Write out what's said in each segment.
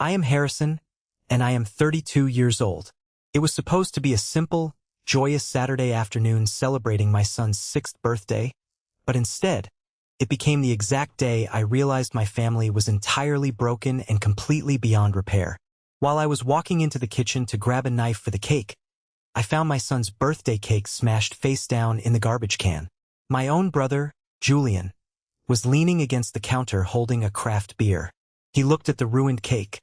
I am Harrison, and I am 32 years old. It was supposed to be a simple, joyous Saturday afternoon celebrating my son's 6th birthday, but instead, it became the exact day I realized my family was entirely broken and completely beyond repair. While I was walking into the kitchen to grab a knife for the cake, I found my son's birthday cake smashed face down in the garbage can. My own brother, Julian, was leaning against the counter holding a craft beer. He looked at the ruined cake,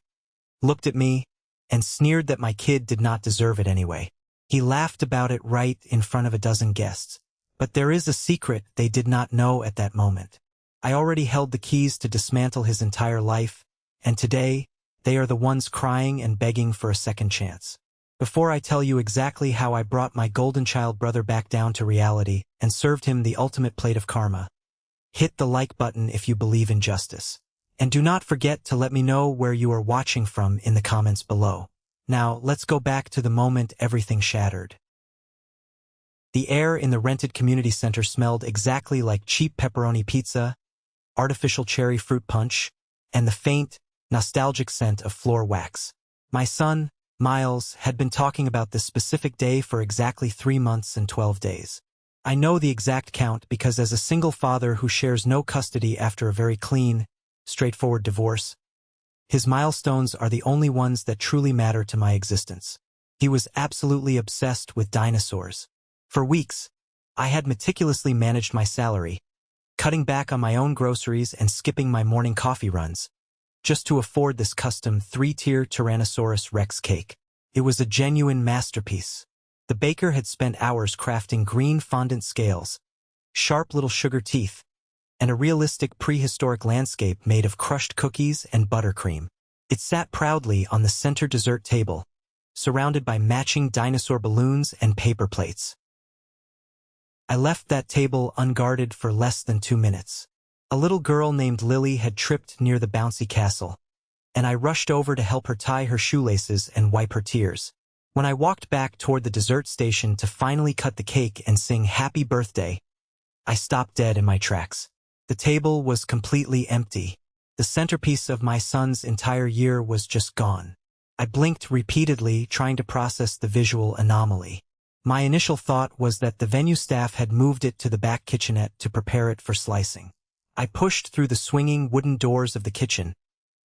looked at me, and sneered that my kid did not deserve it anyway. He laughed about it right in front of a dozen guests. But there is a secret they did not know at that moment. I already held the keys to dismantle his entire life, and today, they are the ones crying and begging for a second chance. Before I tell you exactly how I brought my golden child brother back down to reality and served him the ultimate plate of karma, hit the like button if you believe in justice. And do not forget to let me know where you are watching from in the comments below. Now, let's go back to the moment everything shattered. The air in the rented community center smelled exactly like cheap pepperoni pizza, artificial cherry fruit punch, and the faint, nostalgic scent of floor wax. My son, Miles, had been talking about this specific day for exactly 3 months and 12 days. I know the exact count because as a single father who shares no custody after a very clean, straightforward divorce, his milestones are the only ones that truly matter to my existence. He was absolutely obsessed with dinosaurs. For weeks, I had meticulously managed my salary, cutting back on my own groceries and skipping my morning coffee runs, just to afford this custom 3-tier Tyrannosaurus Rex cake. It was a genuine masterpiece. The baker had spent hours crafting green fondant scales, sharp little sugar teeth, and a realistic prehistoric landscape made of crushed cookies and buttercream. It sat proudly on the center dessert table, surrounded by matching dinosaur balloons and paper plates. I left that table unguarded for less than 2 minutes. A little girl named Lily had tripped near the bouncy castle, and I rushed over to help her tie her shoelaces and wipe her tears. When I walked back toward the dessert station to finally cut the cake and sing happy birthday, I stopped dead in my tracks. The table was completely empty. The centerpiece of my son's entire year was just gone. I blinked repeatedly, trying to process the visual anomaly. My initial thought was that the venue staff had moved it to the back kitchenette to prepare it for slicing. I pushed through the swinging wooden doors of the kitchen,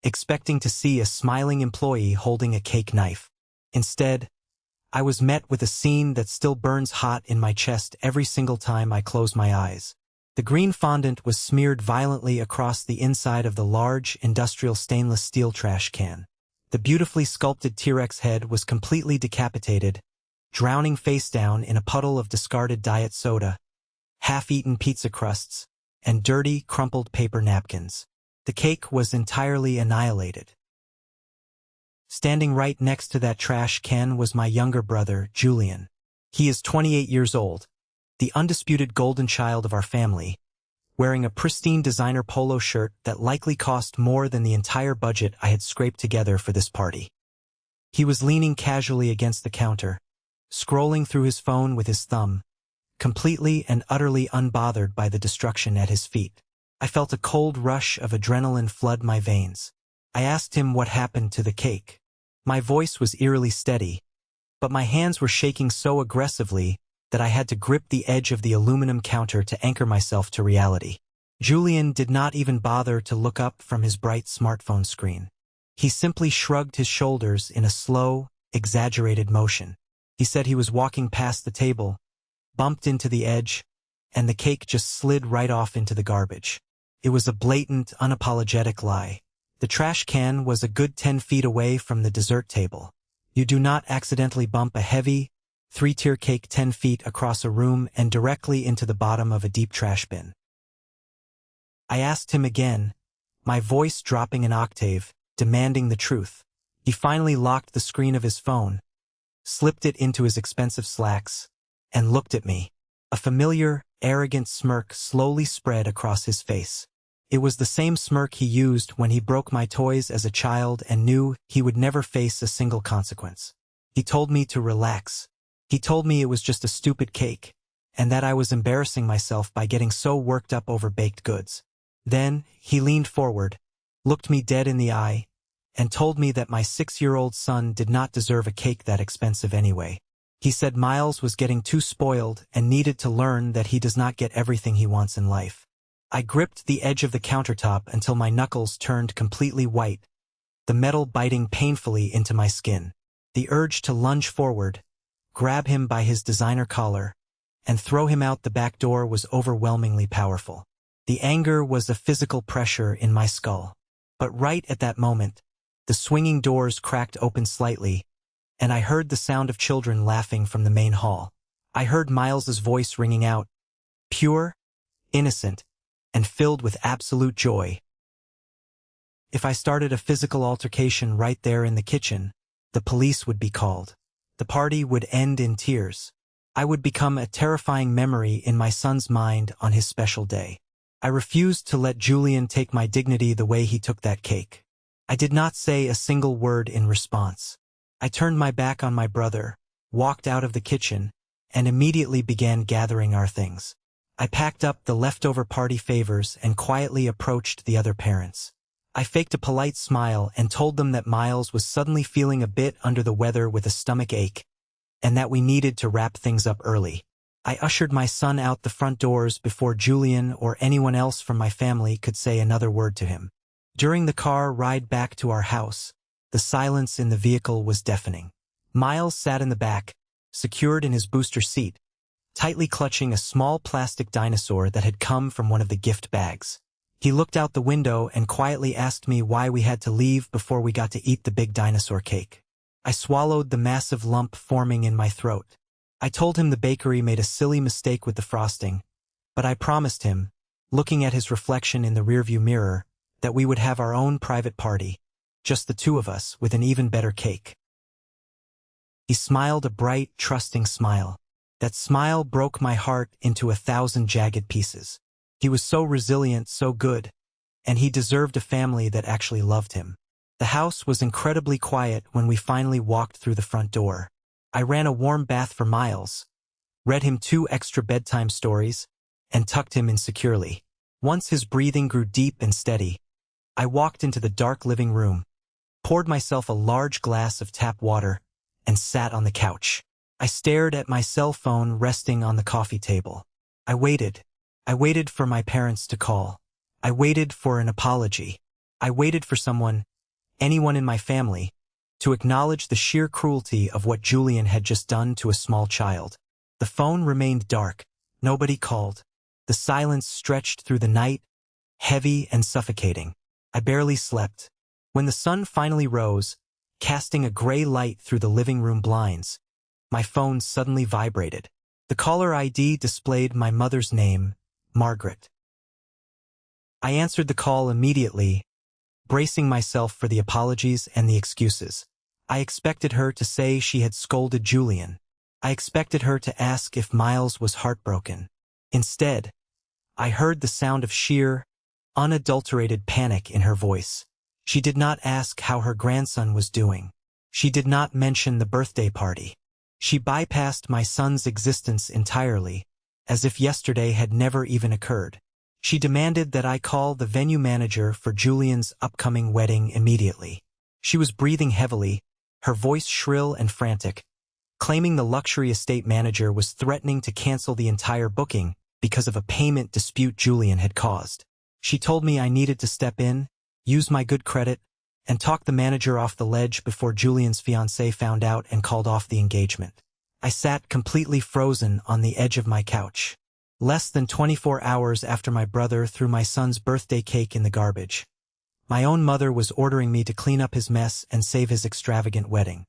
expecting to see a smiling employee holding a cake knife. Instead, I was met with a scene that still burns hot in my chest every single time I close my eyes. The green fondant was smeared violently across the inside of the large, industrial stainless steel trash can. The beautifully sculpted T-Rex head was completely decapitated, drowning face down in a puddle of discarded diet soda, half-eaten pizza crusts, and dirty, crumpled paper napkins. The cake was entirely annihilated. Standing right next to that trash can was my younger brother, Julian. He is 28 years old, the undisputed golden child of our family, wearing a pristine designer polo shirt that likely cost more than the entire budget I had scraped together for this party. He was leaning casually against the counter, scrolling through his phone with his thumb, completely and utterly unbothered by the destruction at his feet. I felt a cold rush of adrenaline flood my veins. I asked him what happened to the cake. My voice was eerily steady, but my hands were shaking so aggressively that I had to grip the edge of the aluminum counter to anchor myself to reality. Julian did not even bother to look up from his bright smartphone screen. He simply shrugged his shoulders in a slow, exaggerated motion. He said he was walking past the table, bumped into the edge, and the cake just slid right off into the garbage. It was a blatant, unapologetic lie. The trash can was a good 10 feet away from the dessert table. You do not accidentally bump a heavy, 3-tier cake 10 feet across a room and directly into the bottom of a deep trash bin. I asked him again, my voice dropping an octave, demanding the truth. He finally locked the screen of his phone, slipped it into his expensive slacks, and looked at me. A familiar, arrogant smirk slowly spread across his face. It was the same smirk he used when he broke my toys as a child and knew he would never face a single consequence. He told me to relax. He told me it was just a stupid cake, and that I was embarrassing myself by getting so worked up over baked goods. Then, he leaned forward, looked me dead in the eye, and told me that my 6-year-old son did not deserve a cake that expensive anyway. He said Miles was getting too spoiled and needed to learn that he does not get everything he wants in life. I gripped the edge of the countertop until my knuckles turned completely white, the metal biting painfully into my skin. The urge to lunge forward, grab him by his designer collar, and throw him out the back door was overwhelmingly powerful. The anger was a physical pressure in my skull. But right at that moment, the swinging doors cracked open slightly, and I heard the sound of children laughing from the main hall. I heard Miles's voice ringing out, pure, innocent, and filled with absolute joy. If I started a physical altercation right there in the kitchen, the police would be called. The party would end in tears. I would become a terrifying memory in my son's mind on his special day. I refused to let Julian take my dignity the way he took that cake. I did not say a single word in response. I turned my back on my brother, walked out of the kitchen, and immediately began gathering our things. I packed up the leftover party favors and quietly approached the other parents. I faked a polite smile and told them that Miles was suddenly feeling a bit under the weather with a stomach ache, and that we needed to wrap things up early. I ushered my son out the front doors before Julian or anyone else from my family could say another word to him. During the car ride back to our house, the silence in the vehicle was deafening. Miles sat in the back, secured in his booster seat, tightly clutching a small plastic dinosaur that had come from one of the gift bags. He looked out the window and quietly asked me why we had to leave before we got to eat the big dinosaur cake. I swallowed the massive lump forming in my throat. I told him the bakery made a silly mistake with the frosting, but I promised him, looking at his reflection in the rearview mirror, that we would have our own private party, just the two of us, with an even better cake. He smiled a bright, trusting smile. That smile broke my heart into 1,000 jagged pieces. He was so resilient, so good, and he deserved a family that actually loved him. The house was incredibly quiet when we finally walked through the front door. I ran a warm bath for Miles, read him 2 extra bedtime stories, and tucked him in securely. Once his breathing grew deep and steady, I walked into the dark living room, poured myself a large glass of tap water, and sat on the couch. I stared at my cell phone resting on the coffee table. I waited. I waited for my parents to call. I waited for an apology. I waited for someone, anyone in my family, to acknowledge the sheer cruelty of what Julian had just done to a small child. The phone remained dark. Nobody called. The silence stretched through the night, heavy and suffocating. I barely slept. When the sun finally rose, casting a gray light through the living room blinds, my phone suddenly vibrated. The caller ID displayed my mother's name, Margaret. I answered the call immediately, bracing myself for the apologies and the excuses. I expected her to say she had scolded Julian. I expected her to ask if Miles was heartbroken. Instead, I heard the sound of sheer, unadulterated panic in her voice. She did not ask how her grandson was doing. She did not mention the birthday party. She bypassed my son's existence entirely, as if yesterday had never even occurred. She demanded that I call the venue manager for Julian's upcoming wedding immediately. She was breathing heavily, her voice shrill and frantic, claiming the luxury estate manager was threatening to cancel the entire booking because of a payment dispute Julian had caused. She told me I needed to step in, use my good credit, and talk the manager off the ledge before Julian's fiancée found out and called off the engagement. I sat completely frozen on the edge of my couch. Less than 24 hours after my brother threw my son's birthday cake in the garbage, my own mother was ordering me to clean up his mess and save his extravagant wedding.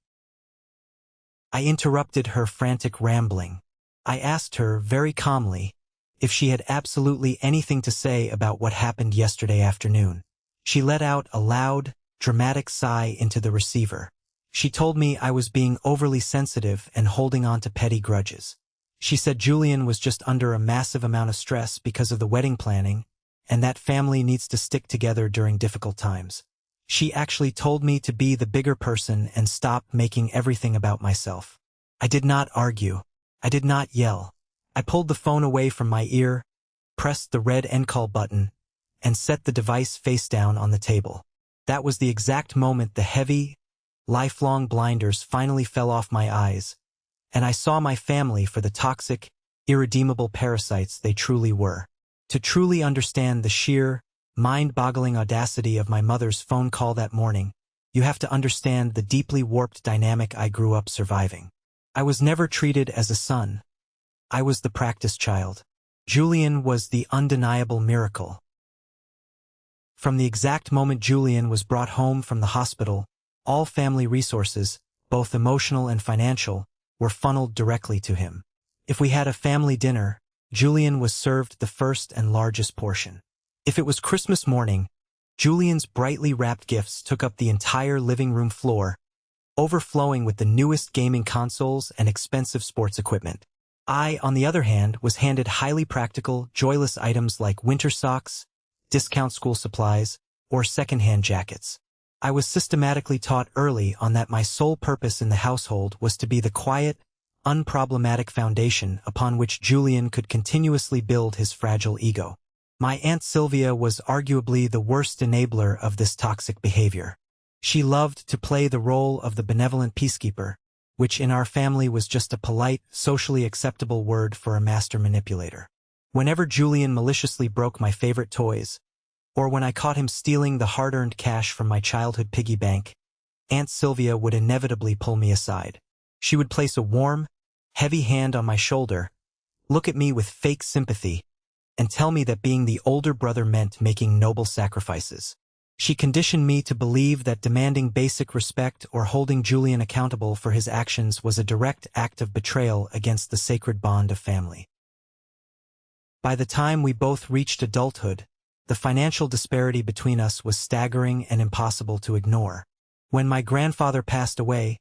I interrupted her frantic rambling. I asked her, very calmly, if she had absolutely anything to say about what happened yesterday afternoon. She let out a loud, dramatic sigh into the receiver. She told me I was being overly sensitive and holding on to petty grudges. She said Julian was just under a massive amount of stress because of the wedding planning, and that family needs to stick together during difficult times. She actually told me to be the bigger person and stop making everything about myself. I did not argue. I did not yell. I pulled the phone away from my ear, pressed the red end call button, and set the device face down on the table. That was the exact moment the heavy, lifelong blinders finally fell off my eyes, and I saw my family for the toxic, irredeemable parasites they truly were. To truly understand the sheer, mind-boggling audacity of my mother's phone call that morning, you have to understand the deeply warped dynamic I grew up surviving. I was never treated as a son. I was the practice child. Julian was the undeniable miracle. From the exact moment Julian was brought home from the hospital, all family resources, both emotional and financial, were funneled directly to him. If we had a family dinner, Julian was served the first and largest portion. If it was Christmas morning, Julian's brightly wrapped gifts took up the entire living room floor, overflowing with the newest gaming consoles and expensive sports equipment. I, on the other hand, was handed highly practical, joyless items like winter socks, discount school supplies, or second-hand jackets. I was systematically taught early on that my sole purpose in the household was to be the quiet, unproblematic foundation upon which Julian could continuously build his fragile ego. My Aunt Sylvia was arguably the worst enabler of this toxic behavior. She loved to play the role of the benevolent peacekeeper, which in our family was just a polite, socially acceptable word for a master manipulator. Whenever Julian maliciously broke my favorite toys, or when I caught him stealing the hard-earned cash from my childhood piggy bank, Aunt Sylvia would inevitably pull me aside. She would place a warm, heavy hand on my shoulder, look at me with fake sympathy, and tell me that being the older brother meant making noble sacrifices. She conditioned me to believe that demanding basic respect or holding Julian accountable for his actions was a direct act of betrayal against the sacred bond of family. By the time we both reached adulthood, the financial disparity between us was staggering and impossible to ignore. When my grandfather passed away,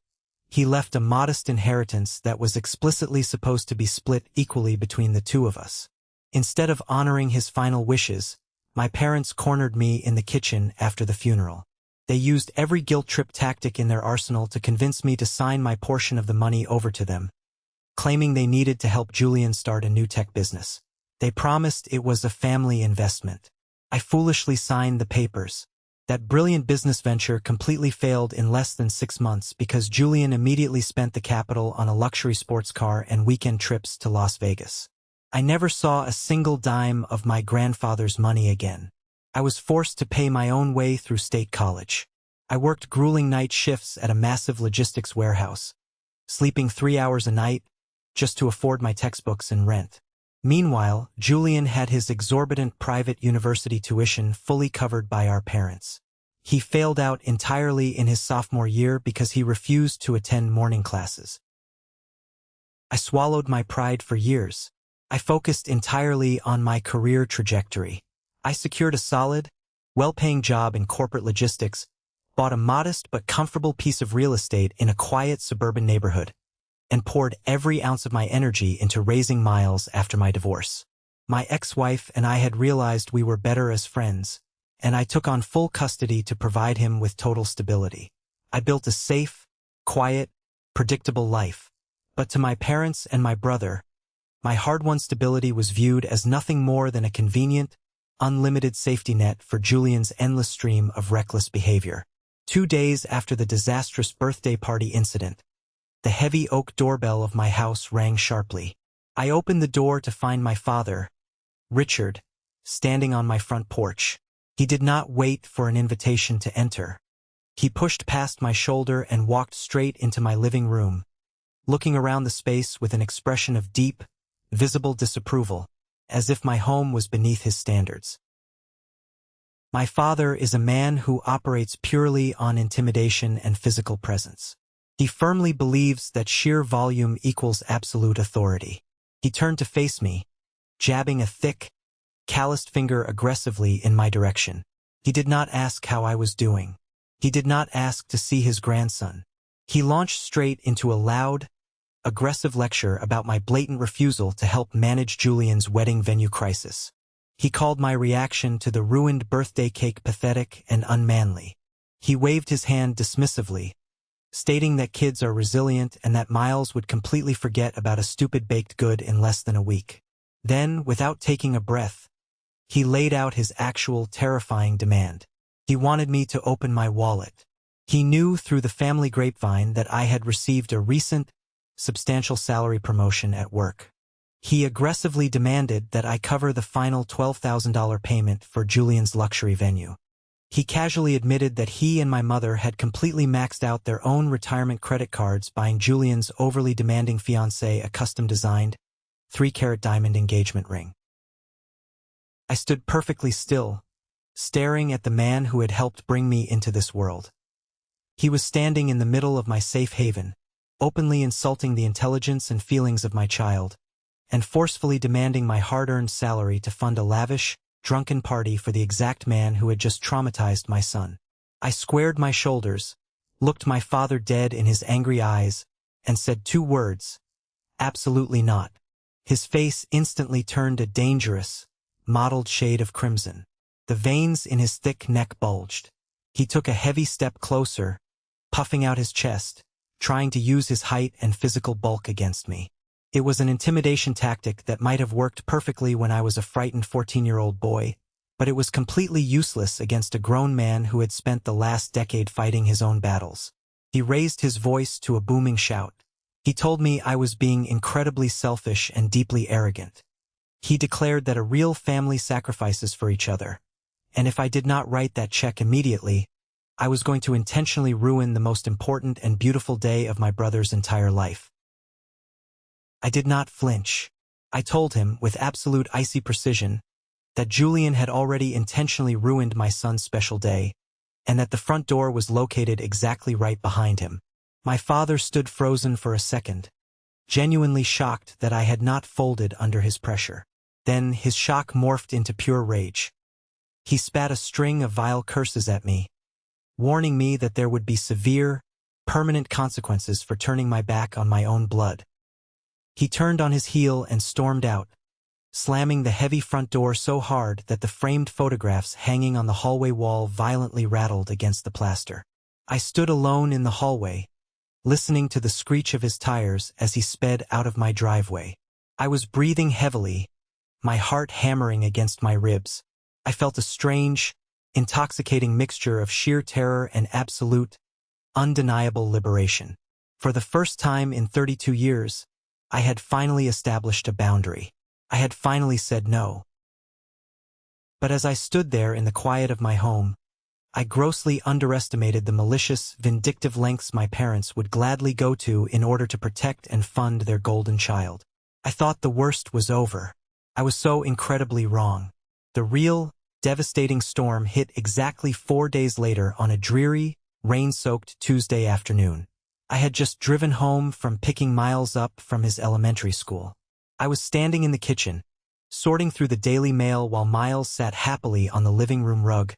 he left a modest inheritance that was explicitly supposed to be split equally between the two of us. Instead of honoring his final wishes, my parents cornered me in the kitchen after the funeral. They used every guilt trip tactic in their arsenal to convince me to sign my portion of the money over to them, claiming they needed to help Julian start a new tech business. They promised it was a family investment. I foolishly signed the papers. That brilliant business venture completely failed in less than 6 months because Julian immediately spent the capital on a luxury sports car and weekend trips to Las Vegas. I never saw a single dime of my grandfather's money again. I was forced to pay my own way through state college. I worked grueling night shifts at a massive logistics warehouse, sleeping 3 hours a night just to afford my textbooks and rent. Meanwhile, Julian had his exorbitant private university tuition fully covered by our parents. He failed out entirely in his sophomore year because he refused to attend morning classes. I swallowed my pride for years. I focused entirely on my career trajectory. I secured a solid, well-paying job in corporate logistics, bought a modest but comfortable piece of real estate in a quiet suburban neighborhood, and poured every ounce of my energy into raising Miles after my divorce. My ex-wife and I had realized we were better as friends, and I took on full custody to provide him with total stability. I built a safe, quiet, predictable life. But to my parents and my brother, my hard-won stability was viewed as nothing more than a convenient, unlimited safety net for Julian's endless stream of reckless behavior. 2 days after the disastrous birthday party incident, the heavy oak doorbell of my house rang sharply. I opened the door to find my father, Richard, standing on my front porch. He did not wait for an invitation to enter. He pushed past my shoulder and walked straight into my living room, looking around the space with an expression of deep, visible disapproval, as if my home was beneath his standards. My father is a man who operates purely on intimidation and physical presence. He firmly believes that sheer volume equals absolute authority. He turned to face me, jabbing a thick, calloused finger aggressively in my direction. He did not ask how I was doing. He did not ask to see his grandson. He launched straight into a loud, aggressive lecture about my blatant refusal to help manage Julian's wedding venue crisis. He called my reaction to the ruined birthday cake pathetic and unmanly. He waved his hand dismissively, stating that kids are resilient and that Miles would completely forget about a stupid baked good in less than a week. Then, without taking a breath, he laid out his actual terrifying demand. He wanted me to open my wallet. He knew through the family grapevine that I had received a recent, substantial salary promotion at work. He aggressively demanded that I cover the final $12,000 payment for Julian's luxury venue. He casually admitted that he and my mother had completely maxed out their own retirement credit cards buying Julian's overly demanding fiancée a custom-designed, 3-carat diamond engagement ring. I stood perfectly still, staring at the man who had helped bring me into this world. He was standing in the middle of my safe haven, openly insulting the intelligence and feelings of my child, and forcefully demanding my hard-earned salary to fund a lavish, drunken party for the exact man who had just traumatized my son. I squared my shoulders, looked my father dead in his angry eyes, and said 2 words, "Absolutely not." His face instantly turned a dangerous, mottled shade of crimson. The veins in his thick neck bulged. He took a heavy step closer, puffing out his chest, trying to use his height and physical bulk against me. It was an intimidation tactic that might have worked perfectly when I was a frightened 14-year-old boy, but it was completely useless against a grown man who had spent the last decade fighting his own battles. He raised his voice to a booming shout. He told me I was being incredibly selfish and deeply arrogant. He declared that a real family sacrifices for each other, and if I did not write that check immediately, I was going to intentionally ruin the most important and beautiful day of my brother's entire life. I did not flinch. I told him, with absolute icy precision, that Julian had already intentionally ruined my son's special day, and that the front door was located exactly right behind him. My father stood frozen for a second, genuinely shocked that I had not folded under his pressure. Then his shock morphed into pure rage. He spat a string of vile curses at me, warning me that there would be severe, permanent consequences for turning my back on my own blood. He turned on his heel and stormed out, slamming the heavy front door so hard that the framed photographs hanging on the hallway wall violently rattled against the plaster. I stood alone in the hallway, listening to the screech of his tires as he sped out of my driveway. I was breathing heavily, my heart hammering against my ribs. I felt a strange, intoxicating mixture of sheer terror and absolute, undeniable liberation. For the first time in 32 years, I had finally established a boundary. I had finally said no. But as I stood there in the quiet of my home, I grossly underestimated the malicious, vindictive lengths my parents would gladly go to in order to protect and fund their golden child. I thought the worst was over. I was so incredibly wrong. The real, devastating storm hit exactly 4 days later on a dreary, rain-soaked Tuesday afternoon. I had just driven home from picking Miles up from his elementary school. I was standing in the kitchen, sorting through the Daily Mail while Miles sat happily on the living room rug,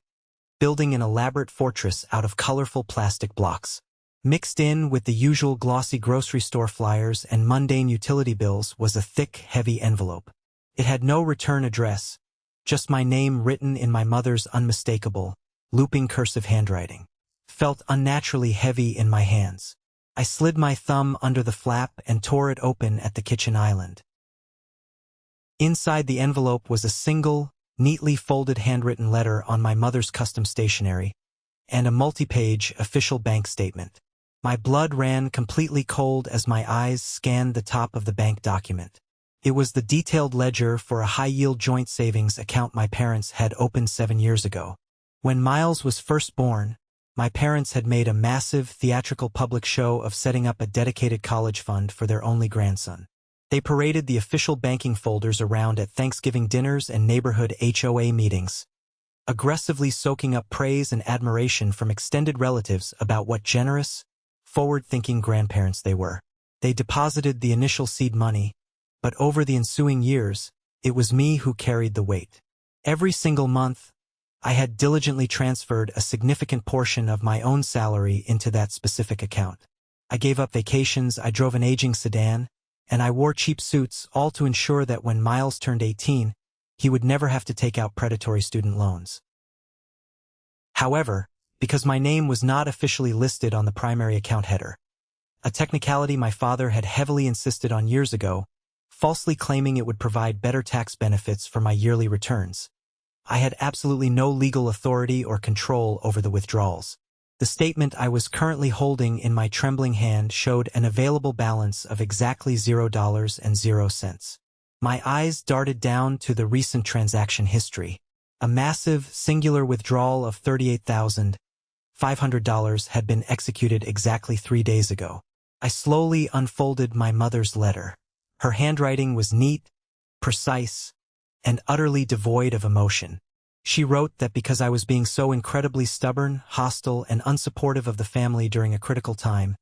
building an elaborate fortress out of colorful plastic blocks. Mixed in with the usual glossy grocery store flyers and mundane utility bills was a thick, heavy envelope. It had no return address, just my name written in my mother's unmistakable, looping cursive handwriting. Felt unnaturally heavy in my hands. I slid my thumb under the flap and tore it open at the kitchen island. Inside the envelope was a single, neatly folded handwritten letter on my mother's custom stationery, and a multi-page official bank statement. My blood ran completely cold as my eyes scanned the top of the bank document. It was the detailed ledger for a high-yield joint savings account my parents had opened 7 years ago. When Miles was first born, my parents had made a massive theatrical public show of setting up a dedicated college fund for their only grandson. They paraded the official banking folders around at Thanksgiving dinners and neighborhood HOA meetings, aggressively soaking up praise and admiration from extended relatives about what generous, forward-thinking grandparents they were. They deposited the initial seed money, but over the ensuing years, it was me who carried the weight. Every single month, I had diligently transferred a significant portion of my own salary into that specific account. I gave up vacations, I drove an aging sedan, and I wore cheap suits, all to ensure that when Miles turned 18, he would never have to take out predatory student loans. However, because my name was not officially listed on the primary account header, a technicality my father had heavily insisted on years ago, falsely claiming it would provide better tax benefits for my yearly returns, I had absolutely no legal authority or control over the withdrawals. The statement I was currently holding in my trembling hand showed an available balance of exactly $0.00. My eyes darted down to the recent transaction history. A massive, singular withdrawal of $38,500 had been executed exactly 3 days ago. I slowly unfolded my mother's letter. Her handwriting was neat, precise, and utterly devoid of emotion. She wrote that because I was being so incredibly stubborn, hostile, and unsupportive of the family during a critical time,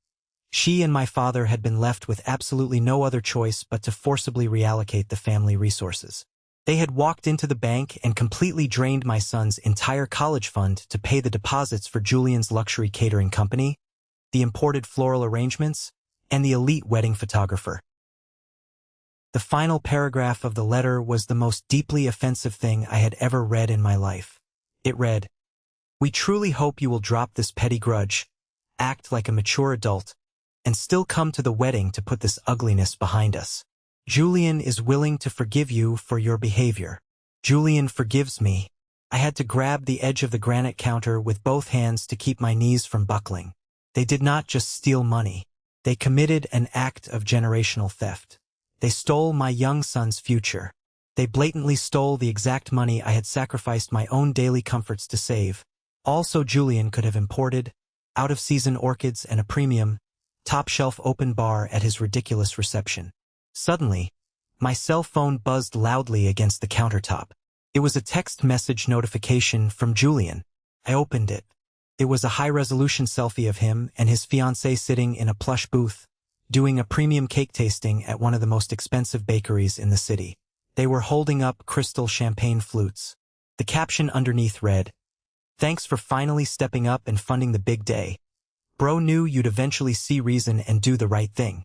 she and my father had been left with absolutely no other choice but to forcibly reallocate the family resources. They had walked into the bank and completely drained my son's entire college fund to pay the deposits for Julian's luxury catering company, the imported floral arrangements, and the elite wedding photographer. The final paragraph of the letter was the most deeply offensive thing I had ever read in my life. It read, "We truly hope you will drop this petty grudge, act like a mature adult, and still come to the wedding to put this ugliness behind us. Julian is willing to forgive you for your behavior. Julian forgives me." I had to grab the edge of the granite counter with both hands to keep my knees from buckling. They did not just steal money. They committed an act of generational theft. They stole my young son's future. They blatantly stole the exact money I had sacrificed my own daily comforts to save. Also, Julian could have imported out-of-season orchids and a premium, top-shelf open bar at his ridiculous reception. Suddenly, my cell phone buzzed loudly against the countertop. It was a text message notification from Julian. I opened it. It was a high-resolution selfie of him and his fiancée sitting in a plush booth, doing a premium cake tasting at one of the most expensive bakeries in the city. They were holding up crystal champagne flutes. The caption underneath read, "Thanks for finally stepping up and funding the big day. Bro knew you'd eventually see reason and do the right thing."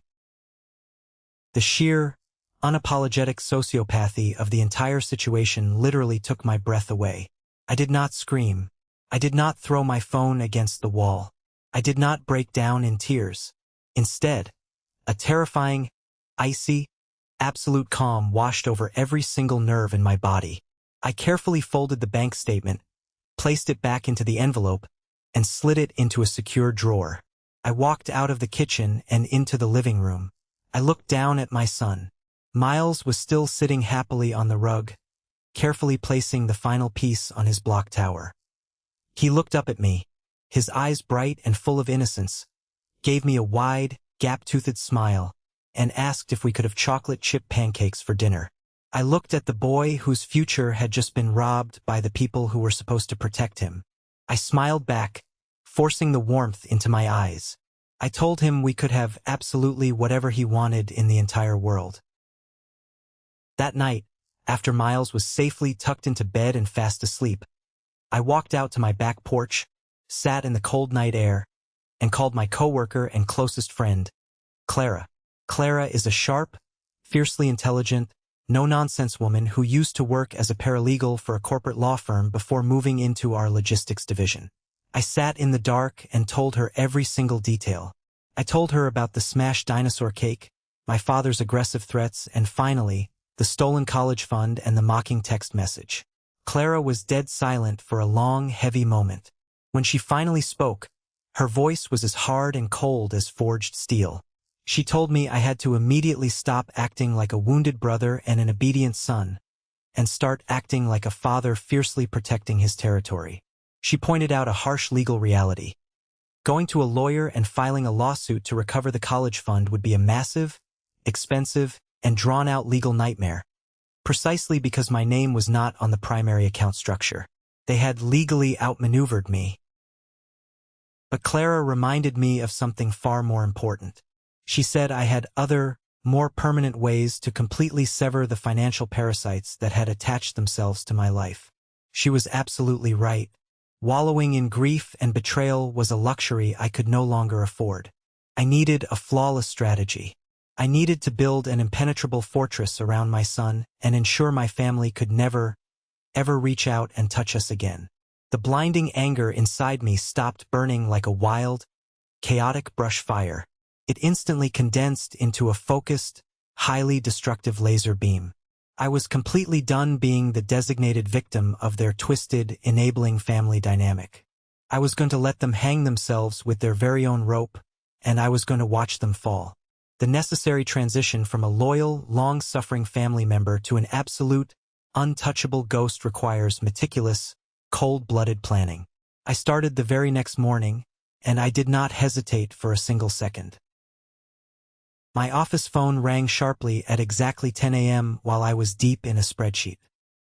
The sheer, unapologetic sociopathy of the entire situation literally took my breath away. I did not scream. I did not throw my phone against the wall. I did not break down in tears. Instead, a terrifying, icy, absolute calm washed over every single nerve in my body. I carefully folded the bank statement, placed it back into the envelope, and slid it into a secure drawer. I walked out of the kitchen and into the living room. I looked down at my son. Miles was still sitting happily on the rug, carefully placing the final piece on his block tower. He looked up at me, his eyes bright and full of innocence, gave me a wide, gap-toothed smile, and asked if we could have chocolate chip pancakes for dinner. I looked at the boy whose future had just been robbed by the people who were supposed to protect him. I smiled back, forcing the warmth into my eyes. I told him we could have absolutely whatever he wanted in the entire world. That night, after Miles was safely tucked into bed and fast asleep, I walked out to my back porch, sat in the cold night air, and called my coworker and closest friend, Clara. Clara is a sharp, fiercely intelligent, no-nonsense woman who used to work as a paralegal for a corporate law firm before moving into our logistics division. I sat in the dark and told her every single detail. I told her about the smashed dinosaur cake, my father's aggressive threats, and finally, the stolen college fund and the mocking text message. Clara was dead silent for a long, heavy moment. When she finally spoke, her voice was as hard and cold as forged steel. She told me I had to immediately stop acting like a wounded brother and an obedient son, and start acting like a father fiercely protecting his territory. She pointed out a harsh legal reality. Going to a lawyer and filing a lawsuit to recover the college fund would be a massive, expensive, and drawn-out legal nightmare, precisely because my name was not on the primary account structure. They had legally outmaneuvered me. But Clara reminded me of something far more important. She said I had other, more permanent ways to completely sever the financial parasites that had attached themselves to my life. She was absolutely right. Wallowing in grief and betrayal was a luxury I could no longer afford. I needed a flawless strategy. I needed to build an impenetrable fortress around my son and ensure my family could never, ever reach out and touch us again. The blinding anger inside me stopped burning like a wild, chaotic brush fire. It instantly condensed into a focused, highly destructive laser beam. I was completely done being the designated victim of their twisted, enabling family dynamic. I was going to let them hang themselves with their very own rope, and I was going to watch them fall. The necessary transition from a loyal, long-suffering family member to an absolute, untouchable ghost requires meticulous, cold-blooded planning. I started the very next morning, and I did not hesitate for a single second. My office phone rang sharply at exactly 10 a.m. while I was deep in a spreadsheet.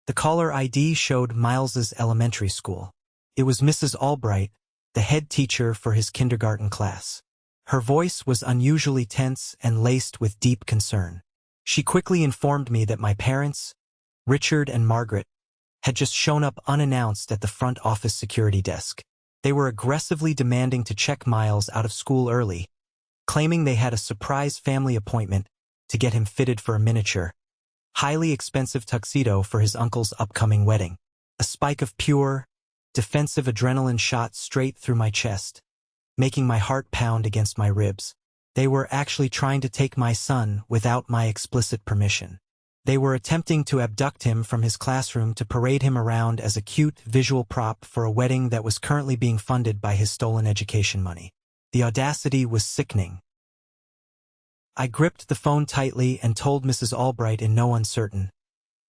The caller ID showed Miles's elementary school. It was Mrs. Albright, the head teacher for his kindergarten class. Her voice was unusually tense and laced with deep concern. She quickly informed me that my parents, Richard and Margaret, had just shown up unannounced at the front office security desk. They were aggressively demanding to check Miles out of school early, claiming they had a surprise family appointment to get him fitted for a miniature, highly expensive tuxedo for his uncle's upcoming wedding. A spike of pure, defensive adrenaline shot straight through my chest, making my heart pound against my ribs. They were actually trying to take my son without my explicit permission. They were attempting to abduct him from his classroom to parade him around as a cute visual prop for a wedding that was currently being funded by his stolen education money. The audacity was sickening. I gripped the phone tightly and told Mrs. Albright in no uncertain,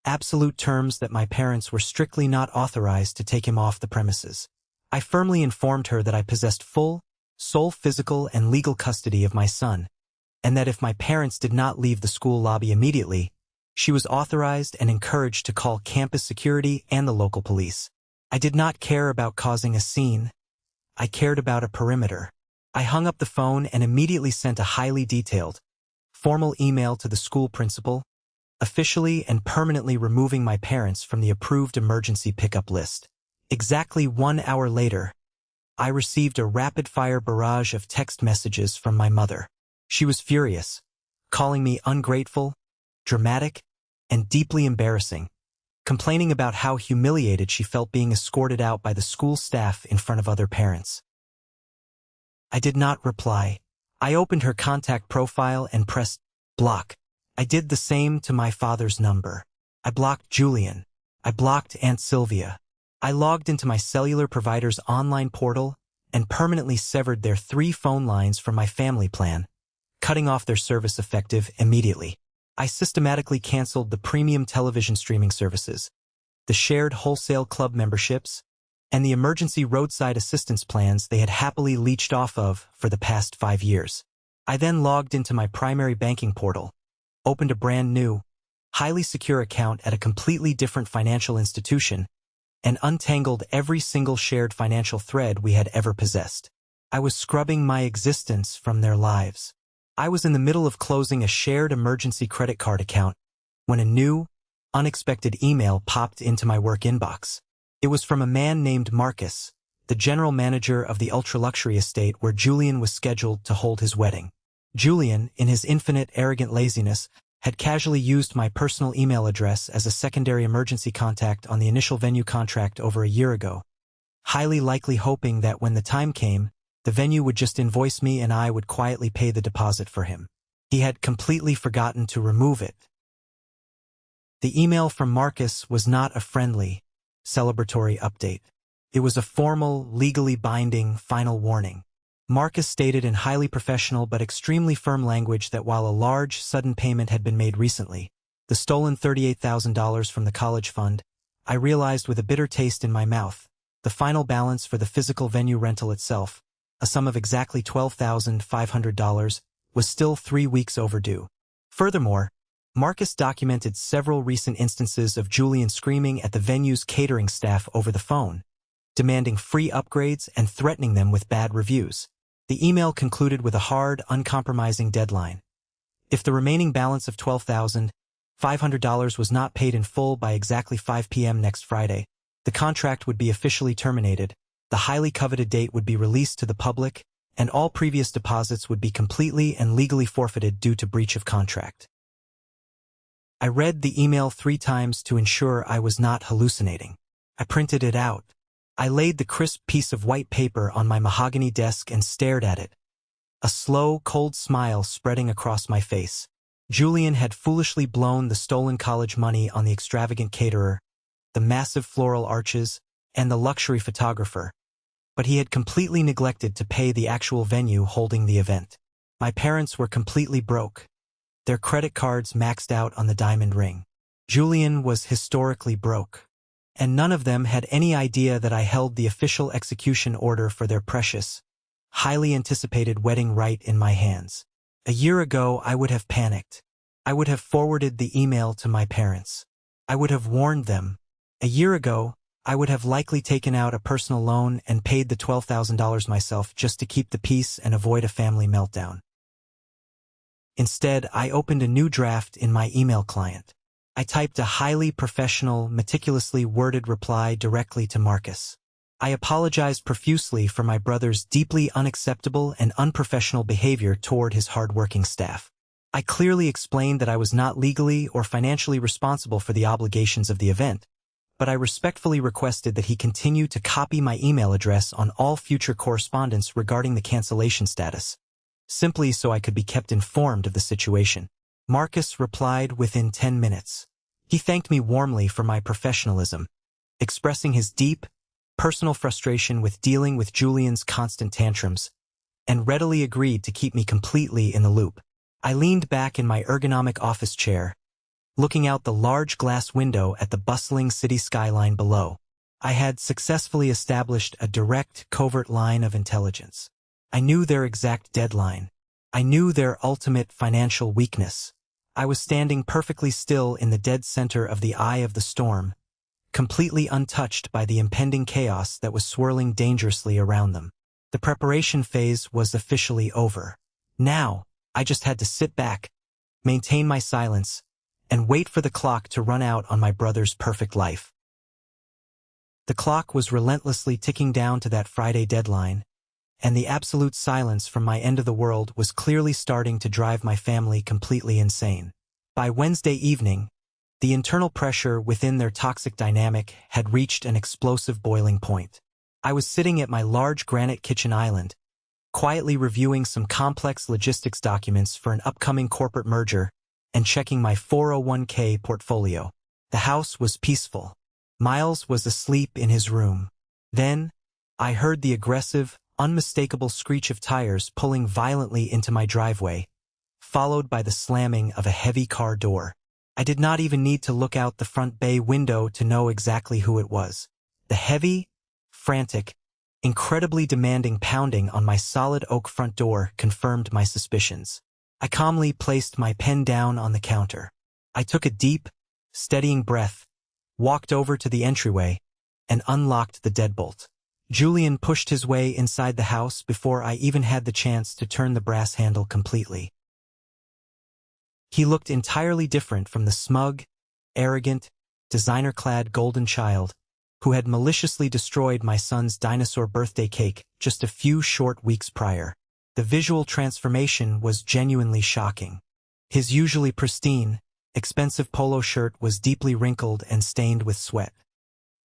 absolute terms that my parents were strictly not authorized to take him off the premises. I firmly informed her that I possessed full, sole physical and legal custody of my son, and that if my parents did not leave the school lobby immediately, she was authorized and encouraged to call campus security and the local police. I did not care about causing a scene. I cared about a perimeter. I hung up the phone and immediately sent a highly detailed, formal email to the school principal, officially and permanently removing my parents from the approved emergency pickup list. Exactly 1 hour later, I received a rapid-fire barrage of text messages from my mother. She was furious, calling me ungrateful, dramatic, and deeply embarrassing, complaining about how humiliated she felt being escorted out by the school staff in front of other parents. I did not reply. I opened her contact profile and pressed block. I did the same to my father's number. I blocked Julian. I blocked Aunt Sylvia. I logged into my cellular provider's online portal and permanently severed their 3 phone lines from my family plan, cutting off their service effective immediately. I systematically canceled the premium television streaming services, the shared wholesale club memberships, and the emergency roadside assistance plans they had happily leached off of for the past 5 years. I then logged into my primary banking portal, opened a brand new, highly secure account at a completely different financial institution, and untangled every single shared financial thread we had ever possessed. I was scrubbing my existence from their lives. I was in the middle of closing a shared emergency credit card account when a new, unexpected email popped into my work inbox. It was from a man named Marcus, the general manager of the ultra-luxury estate where Julian was scheduled to hold his wedding. Julian, in his infinite arrogant laziness, had casually used my personal email address as a secondary emergency contact on the initial venue contract over a year ago, highly likely hoping that when the time came, the venue would just invoice me and I would quietly pay the deposit for him. He had completely forgotten to remove it. The email from Marcus was not a friendly, celebratory update. It was a formal, legally binding, final warning. Marcus stated in highly professional but extremely firm language that while a large, sudden payment had been made recently, the stolen $38,000 from the college fund, I realized with a bitter taste in my mouth, the final balance for the physical venue rental itself, a sum of exactly $12,500, was still 3 weeks overdue. Furthermore, Marcus documented several recent instances of Julian screaming at the venue's catering staff over the phone, demanding free upgrades and threatening them with bad reviews. The email concluded with a hard, uncompromising deadline. If the remaining balance of $12,500 was not paid in full by exactly 5 p.m. next Friday, the contract would be officially terminated, the highly coveted date would be released to the public, and all previous deposits would be completely and legally forfeited due to breach of contract. I read the email 3 times to ensure I was not hallucinating. I printed it out. I laid the crisp piece of white paper on my mahogany desk and stared at it, a slow, cold smile spreading across my face. Julian had foolishly blown the stolen college money on the extravagant caterer, the massive floral arches, and the luxury photographer, but he had completely neglected to pay the actual venue holding the event. My parents were completely broke, their credit cards maxed out on the diamond ring. Julian was historically broke, and none of them had any idea that I held the official execution order for their precious, highly anticipated wedding rite in my hands. A year ago, I would have panicked. I would have forwarded the email to my parents. I would have warned them. A year ago, I would have likely taken out a personal loan and paid the $12,000 myself just to keep the peace and avoid a family meltdown. Instead, I opened a new draft in my email client. I typed a highly professional, meticulously worded reply directly to Marcus. I apologized profusely for my brother's deeply unacceptable and unprofessional behavior toward his hardworking staff. I clearly explained that I was not legally or financially responsible for the obligations of the event, but I respectfully requested that he continue to copy my email address on all future correspondence regarding the cancellation status, simply so I could be kept informed of the situation. Marcus replied within 10 minutes. He thanked me warmly for my professionalism, expressing his deep, personal frustration with dealing with Julian's constant tantrums, and readily agreed to keep me completely in the loop. I leaned back in my ergonomic office chair, looking out the large glass window at the bustling city skyline below. I had successfully established a direct, covert line of intelligence. I knew their exact deadline. I knew their ultimate financial weakness. I was standing perfectly still in the dead center of the eye of the storm, completely untouched by the impending chaos that was swirling dangerously around them. The preparation phase was officially over. Now, I just had to sit back, maintain my silence, and wait for the clock to run out on my brother's perfect life. The clock was relentlessly ticking down to that Friday deadline, and the absolute silence from my end of the world was clearly starting to drive my family completely insane. By Wednesday evening, the internal pressure within their toxic dynamic had reached an explosive boiling point. I was sitting at my large granite kitchen island, quietly reviewing some complex logistics documents for an upcoming corporate merger and checking my 401k portfolio. The house was peaceful. Miles was asleep in his room. Then, I heard the aggressive, unmistakable screech of tires pulling violently into my driveway, followed by the slamming of a heavy car door. I did not even need to look out the front bay window to know exactly who it was. The heavy, frantic, incredibly demanding pounding on my solid oak front door confirmed my suspicions. I calmly placed my pen down on the counter. I took a deep, steadying breath, walked over to the entryway, and unlocked the deadbolt. Julian pushed his way inside the house before I even had the chance to turn the brass handle completely. He looked entirely different from the smug, arrogant, designer-clad golden child who had maliciously destroyed my son's dinosaur birthday cake just a few short weeks prior. The visual transformation was genuinely shocking. His usually pristine, expensive polo shirt was deeply wrinkled and stained with sweat.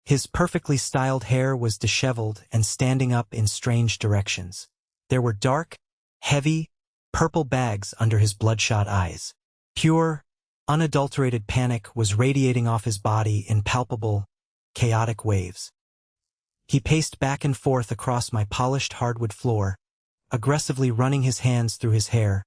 His perfectly styled hair was disheveled and standing up in strange directions. There were dark, heavy, purple bags under his bloodshot eyes. Pure, unadulterated panic was radiating off his body in palpable, chaotic waves. He paced back and forth across my polished hardwood floor, aggressively running his hands through his hair,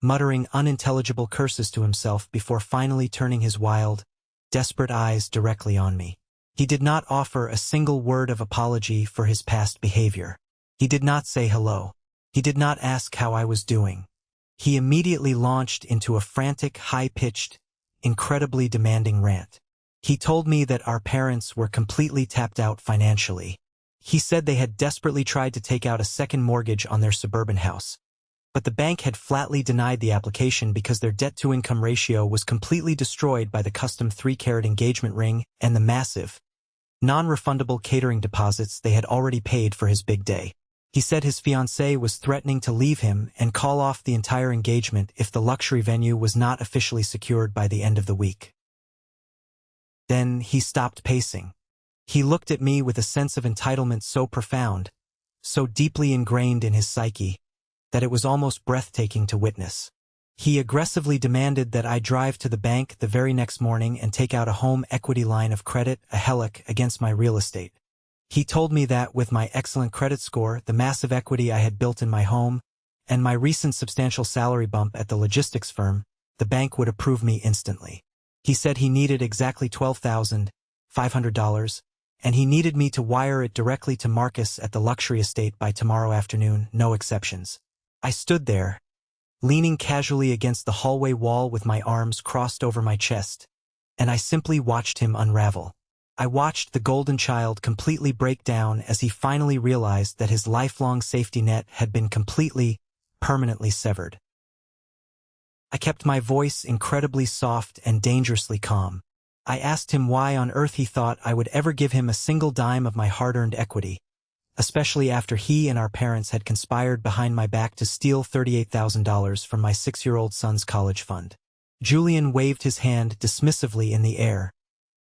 muttering unintelligible curses to himself before finally turning his wild, desperate eyes directly on me. He did not offer a single word of apology for his past behavior. He did not say hello. He did not ask how I was doing. He immediately launched into a frantic, high-pitched, incredibly demanding rant. He told me that our parents were completely tapped out financially. He said they had desperately tried to take out a second mortgage on their suburban house, but the bank had flatly denied the application because their debt-to-income ratio was completely destroyed by the custom 3-carat engagement ring and the massive, non-refundable catering deposits they had already paid for his big day. He said his fiancée was threatening to leave him and call off the entire engagement if the luxury venue was not officially secured by the end of the week. Then he stopped pacing. He looked at me with a sense of entitlement so profound, so deeply ingrained in his psyche, that it was almost breathtaking to witness. He aggressively demanded that I drive to the bank the very next morning and take out a home equity line of credit, a HELOC, against my real estate. He told me that with my excellent credit score, the massive equity I had built in my home, and my recent substantial salary bump at the logistics firm, the bank would approve me instantly. He said he needed exactly $12,500, and he needed me to wire it directly to Marcus at the luxury estate by tomorrow afternoon, no exceptions. I stood there, leaning casually against the hallway wall with my arms crossed over my chest, and I simply watched him unravel. I watched the golden child completely break down as he finally realized that his lifelong safety net had been completely, permanently severed. I kept my voice incredibly soft and dangerously calm. I asked him why on earth he thought I would ever give him a single dime of my hard-earned equity, especially after he and our parents had conspired behind my back to steal $38,000 from my 6-year-old son's college fund. Julian waved his hand dismissively in the air,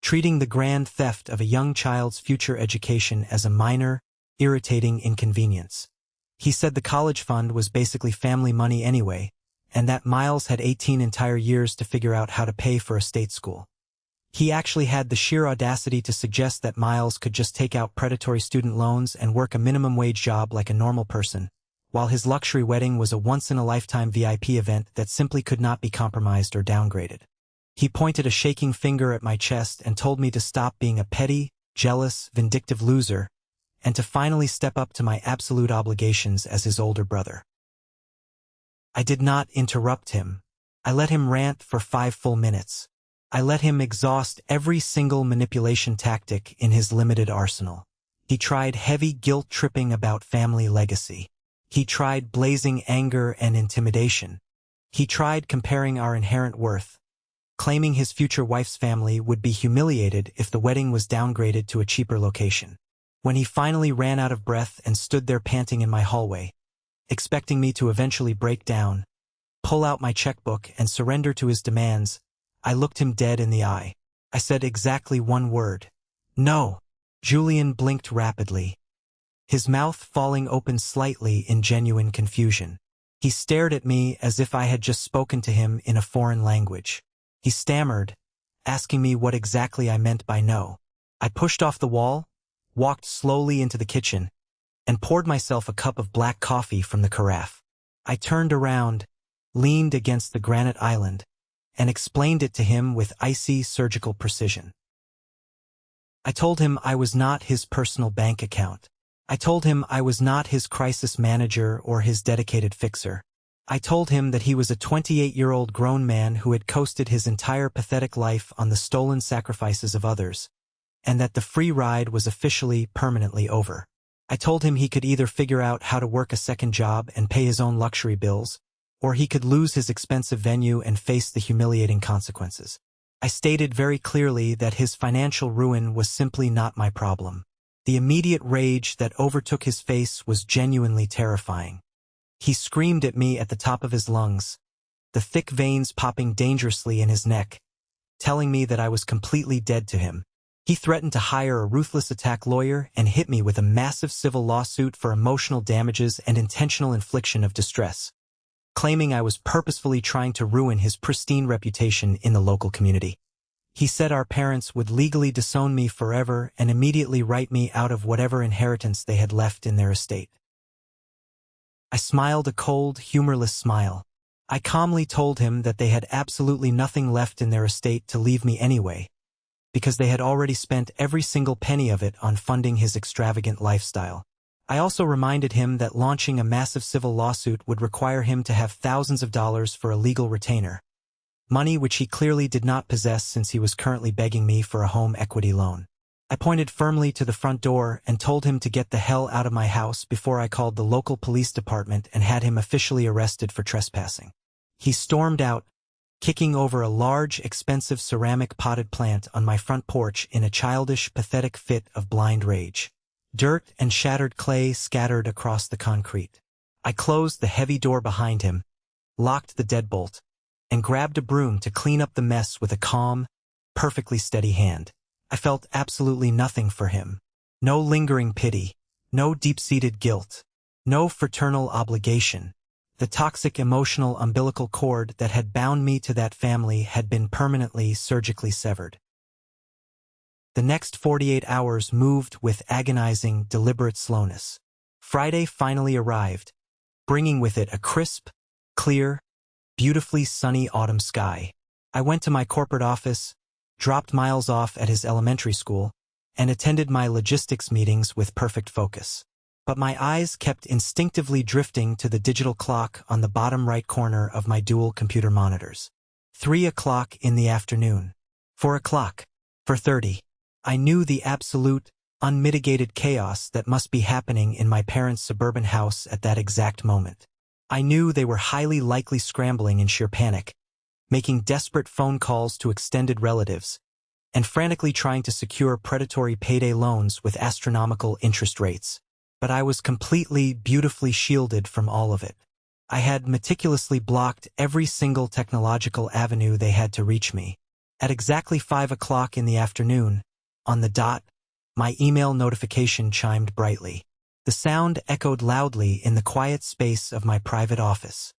treating the grand theft of a young child's future education as a minor, irritating inconvenience. He said the college fund was basically family money anyway, and that Miles had 18 entire years to figure out how to pay for a state school. He actually had the sheer audacity to suggest that Miles could just take out predatory student loans and work a minimum wage job like a normal person, while his luxury wedding was a once-in-a-lifetime VIP event that simply could not be compromised or downgraded. He pointed a shaking finger at my chest and told me to stop being a petty, jealous, vindictive loser, and to finally step up to my absolute obligations as his older brother. I did not interrupt him. I let him rant for 5 full minutes. I let him exhaust every single manipulation tactic in his limited arsenal. He tried heavy guilt-tripping about family legacy. He tried blazing anger and intimidation. He tried comparing our inherent worth, claiming his future wife's family would be humiliated if the wedding was downgraded to a cheaper location. When he finally ran out of breath and stood there panting in my hallway, expecting me to eventually break down, pull out my checkbook and surrender to his demands, I looked him dead in the eye. I said exactly one word. No. Julian blinked rapidly, his mouth falling open slightly in genuine confusion. He stared at me as if I had just spoken to him in a foreign language. He stammered, asking me what exactly I meant by no. I pushed off the wall, walked slowly into the kitchen, and poured myself a cup of black coffee from the carafe. I turned around, leaned against the granite island, and explained it to him with icy surgical precision. I told him I was not his personal bank account. I told him I was not his crisis manager or his dedicated fixer. I told him that he was a 28-year-old grown man who had coasted his entire pathetic life on the stolen sacrifices of others, and that the free ride was officially permanently over. I told him he could either figure out how to work a second job and pay his own luxury bills, or he could lose his expensive venue and face the humiliating consequences. I stated very clearly that his financial ruin was simply not my problem. The immediate rage that overtook his face was genuinely terrifying. He screamed at me at the top of his lungs, the thick veins popping dangerously in his neck, telling me that I was completely dead to him. He threatened to hire a ruthless attack lawyer and hit me with a massive civil lawsuit for emotional damages and intentional infliction of distress, claiming I was purposefully trying to ruin his pristine reputation in the local community. He said our parents would legally disown me forever and immediately write me out of whatever inheritance they had left in their estate. I smiled a cold, humorless smile. I calmly told him that they had absolutely nothing left in their estate to leave me anyway, because they had already spent every single penny of it on funding his extravagant lifestyle. I also reminded him that launching a massive civil lawsuit would require him to have thousands of dollars for a legal retainer, money which he clearly did not possess since he was currently begging me for a home equity loan. I pointed firmly to the front door and told him to get the hell out of my house before I called the local police department and had him officially arrested for trespassing. He stormed out, kicking over a large, expensive ceramic potted plant on my front porch in a childish, pathetic fit of blind rage. Dirt and shattered clay scattered across the concrete. I closed the heavy door behind him, locked the deadbolt, and grabbed a broom to clean up the mess with a calm, perfectly steady hand. I felt absolutely nothing for him. No lingering pity, no deep-seated guilt, no fraternal obligation, The toxic emotional umbilical cord that had bound me to that family had been permanently surgically severed. The next 48 hours moved with agonizing, deliberate slowness. Friday finally arrived, bringing with it a crisp, clear, beautifully sunny autumn sky. I went to my corporate office, dropped Miles off at his elementary school, and attended my logistics meetings with perfect focus. But my eyes kept instinctively drifting to the digital clock on the bottom right corner of my dual computer monitors. 3 o'clock in the afternoon. 4 o'clock. 4:30. I knew the absolute, unmitigated chaos that must be happening in my parents' suburban house at that exact moment. I knew they were highly likely scrambling in sheer panic, making desperate phone calls to extended relatives, and frantically trying to secure predatory payday loans with astronomical interest rates. But I was completely, beautifully shielded from all of it. I had meticulously blocked every single technological avenue they had to reach me. At exactly 5 o'clock in the afternoon, on the dot, my email notification chimed brightly. The sound echoed loudly in the quiet space of my private office.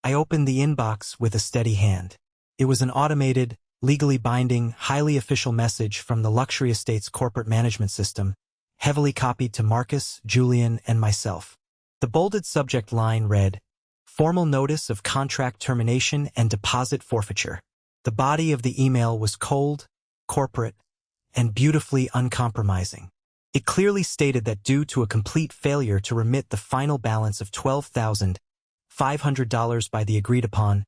I opened the inbox with a steady hand. It was an automated, legally binding, highly official message from the luxury estate's corporate management system, heavily copied to Marcus, Julian, and myself. The bolded subject line read, "Formal notice of contract termination and deposit forfeiture." The body of the email was cold, corporate, and beautifully uncompromising. It clearly stated that due to a complete failure to remit the final balance of $12,500 by the agreed-upon,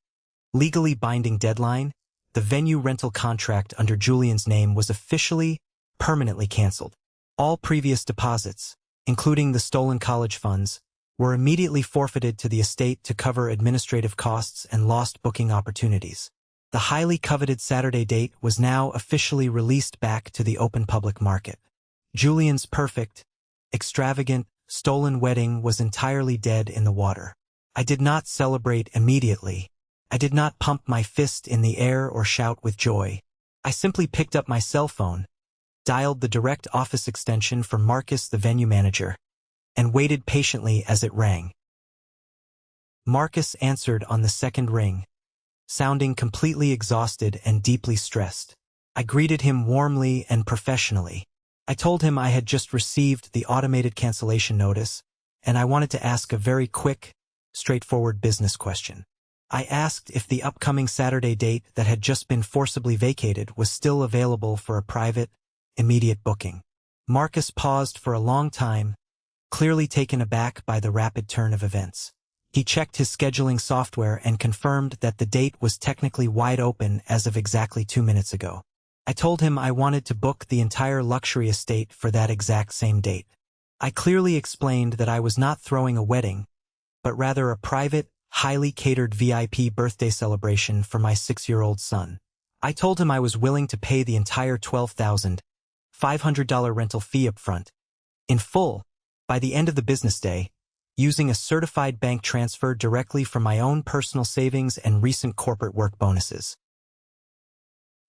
legally binding deadline, the venue rental contract under Julian's name was officially, permanently canceled. All previous deposits, including the stolen college funds, were immediately forfeited to the estate to cover administrative costs and lost booking opportunities. The highly coveted Saturday date was now officially released back to the open public market. Julian's perfect, extravagant, stolen wedding was entirely dead in the water. I did not celebrate immediately. I did not pump my fist in the air or shout with joy. I simply picked up my cell phone, dialed the direct office extension for Marcus, the venue manager, and waited patiently as it rang. Marcus answered on the second ring, sounding completely exhausted and deeply stressed. I greeted him warmly and professionally. I told him I had just received the automated cancellation notice, and I wanted to ask a very quick, straightforward business question. I asked if the upcoming Saturday date that had just been forcibly vacated was still available for a private, immediate booking. Marcus paused for a long time, clearly taken aback by the rapid turn of events. He checked his scheduling software and confirmed that the date was technically wide open as of exactly 2 minutes ago. I told him I wanted to book the entire luxury estate for that exact same date. I clearly explained that I was not throwing a wedding, but rather a private, highly catered VIP birthday celebration for my 6-year-old son. I told him I was willing to pay the entire $12,500 rental fee up front, in full, by the end of the business day, using a certified bank transfer directly from my own personal savings and recent corporate work bonuses.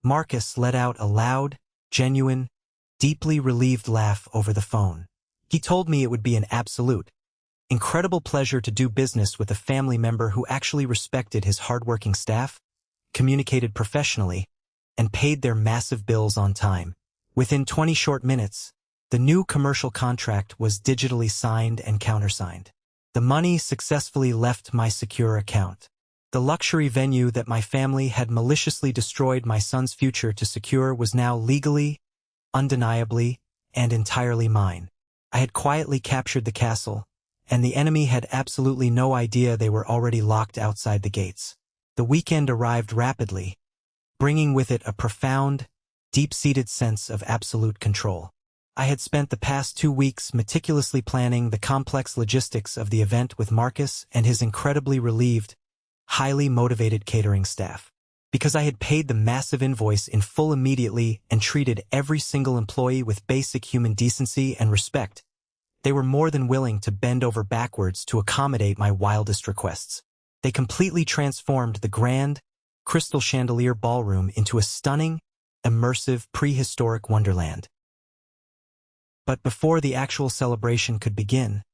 Marcus let out a loud, genuine, deeply relieved laugh over the phone. He told me it would be an absolute, incredible pleasure to do business with a family member who actually respected his hardworking staff, communicated professionally, and paid their massive bills on time. Within 20 short minutes, the new commercial contract was digitally signed and countersigned. The money successfully left my secure account. The luxury venue that my family had maliciously destroyed my son's future to secure was now legally, undeniably, and entirely mine. I had quietly captured the castle, and the enemy had absolutely no idea they were already locked outside the gates. The weekend arrived rapidly, bringing with it a profound, deep-seated sense of absolute control. I had spent the past 2 weeks meticulously planning the complex logistics of the event with Marcus and his incredibly relieved, highly motivated catering staff. Because I had paid the massive invoice in full immediately and treated every single employee with basic human decency and respect, they were more than willing to bend over backwards to accommodate my wildest requests. They completely transformed the grand, crystal chandelier ballroom into a stunning, immersive, prehistoric wonderland. But before the actual celebration could begin,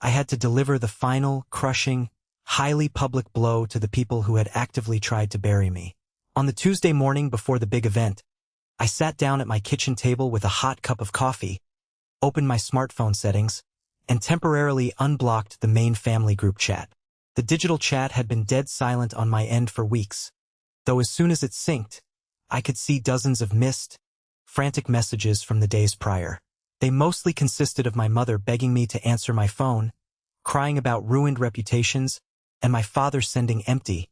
I had to deliver the final, crushing, highly public blow to the people who had actively tried to bury me. On the Tuesday morning before the big event, I sat down at my kitchen table with a hot cup of coffee, opened my smartphone settings, and temporarily unblocked the main family group chat. The digital chat had been dead silent on my end for weeks, though as soon as it synced, I could see dozens of missed, frantic messages from the days prior. They mostly consisted of my mother begging me to answer my phone, crying about ruined reputations, and my father sending empty,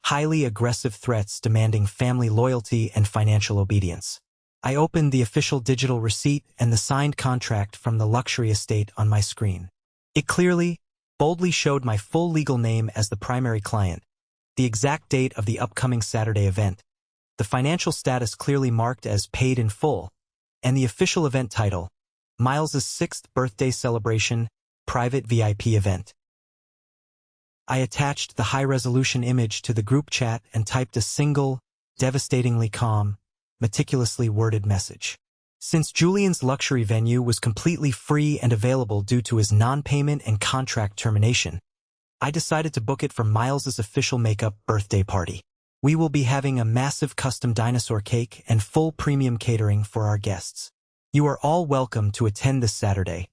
highly aggressive threats demanding family loyalty and financial obedience. I opened the official digital receipt and the signed contract from the luxury estate on my screen. It clearly, boldly showed my full legal name as the primary client, the exact date of the upcoming Saturday event, the financial status clearly marked as paid in full, and the official event title, Miles's 6th birthday celebration, private VIP event. I attached the high-resolution image to the group chat and typed a single, devastatingly calm, meticulously worded message. Since Julian's luxury venue was completely free and available due to his non-payment and contract termination, I decided to book it for Miles's official makeup birthday party. We will be having a massive custom dinosaur cake and full premium catering for our guests. You are all welcome to attend this Saturday,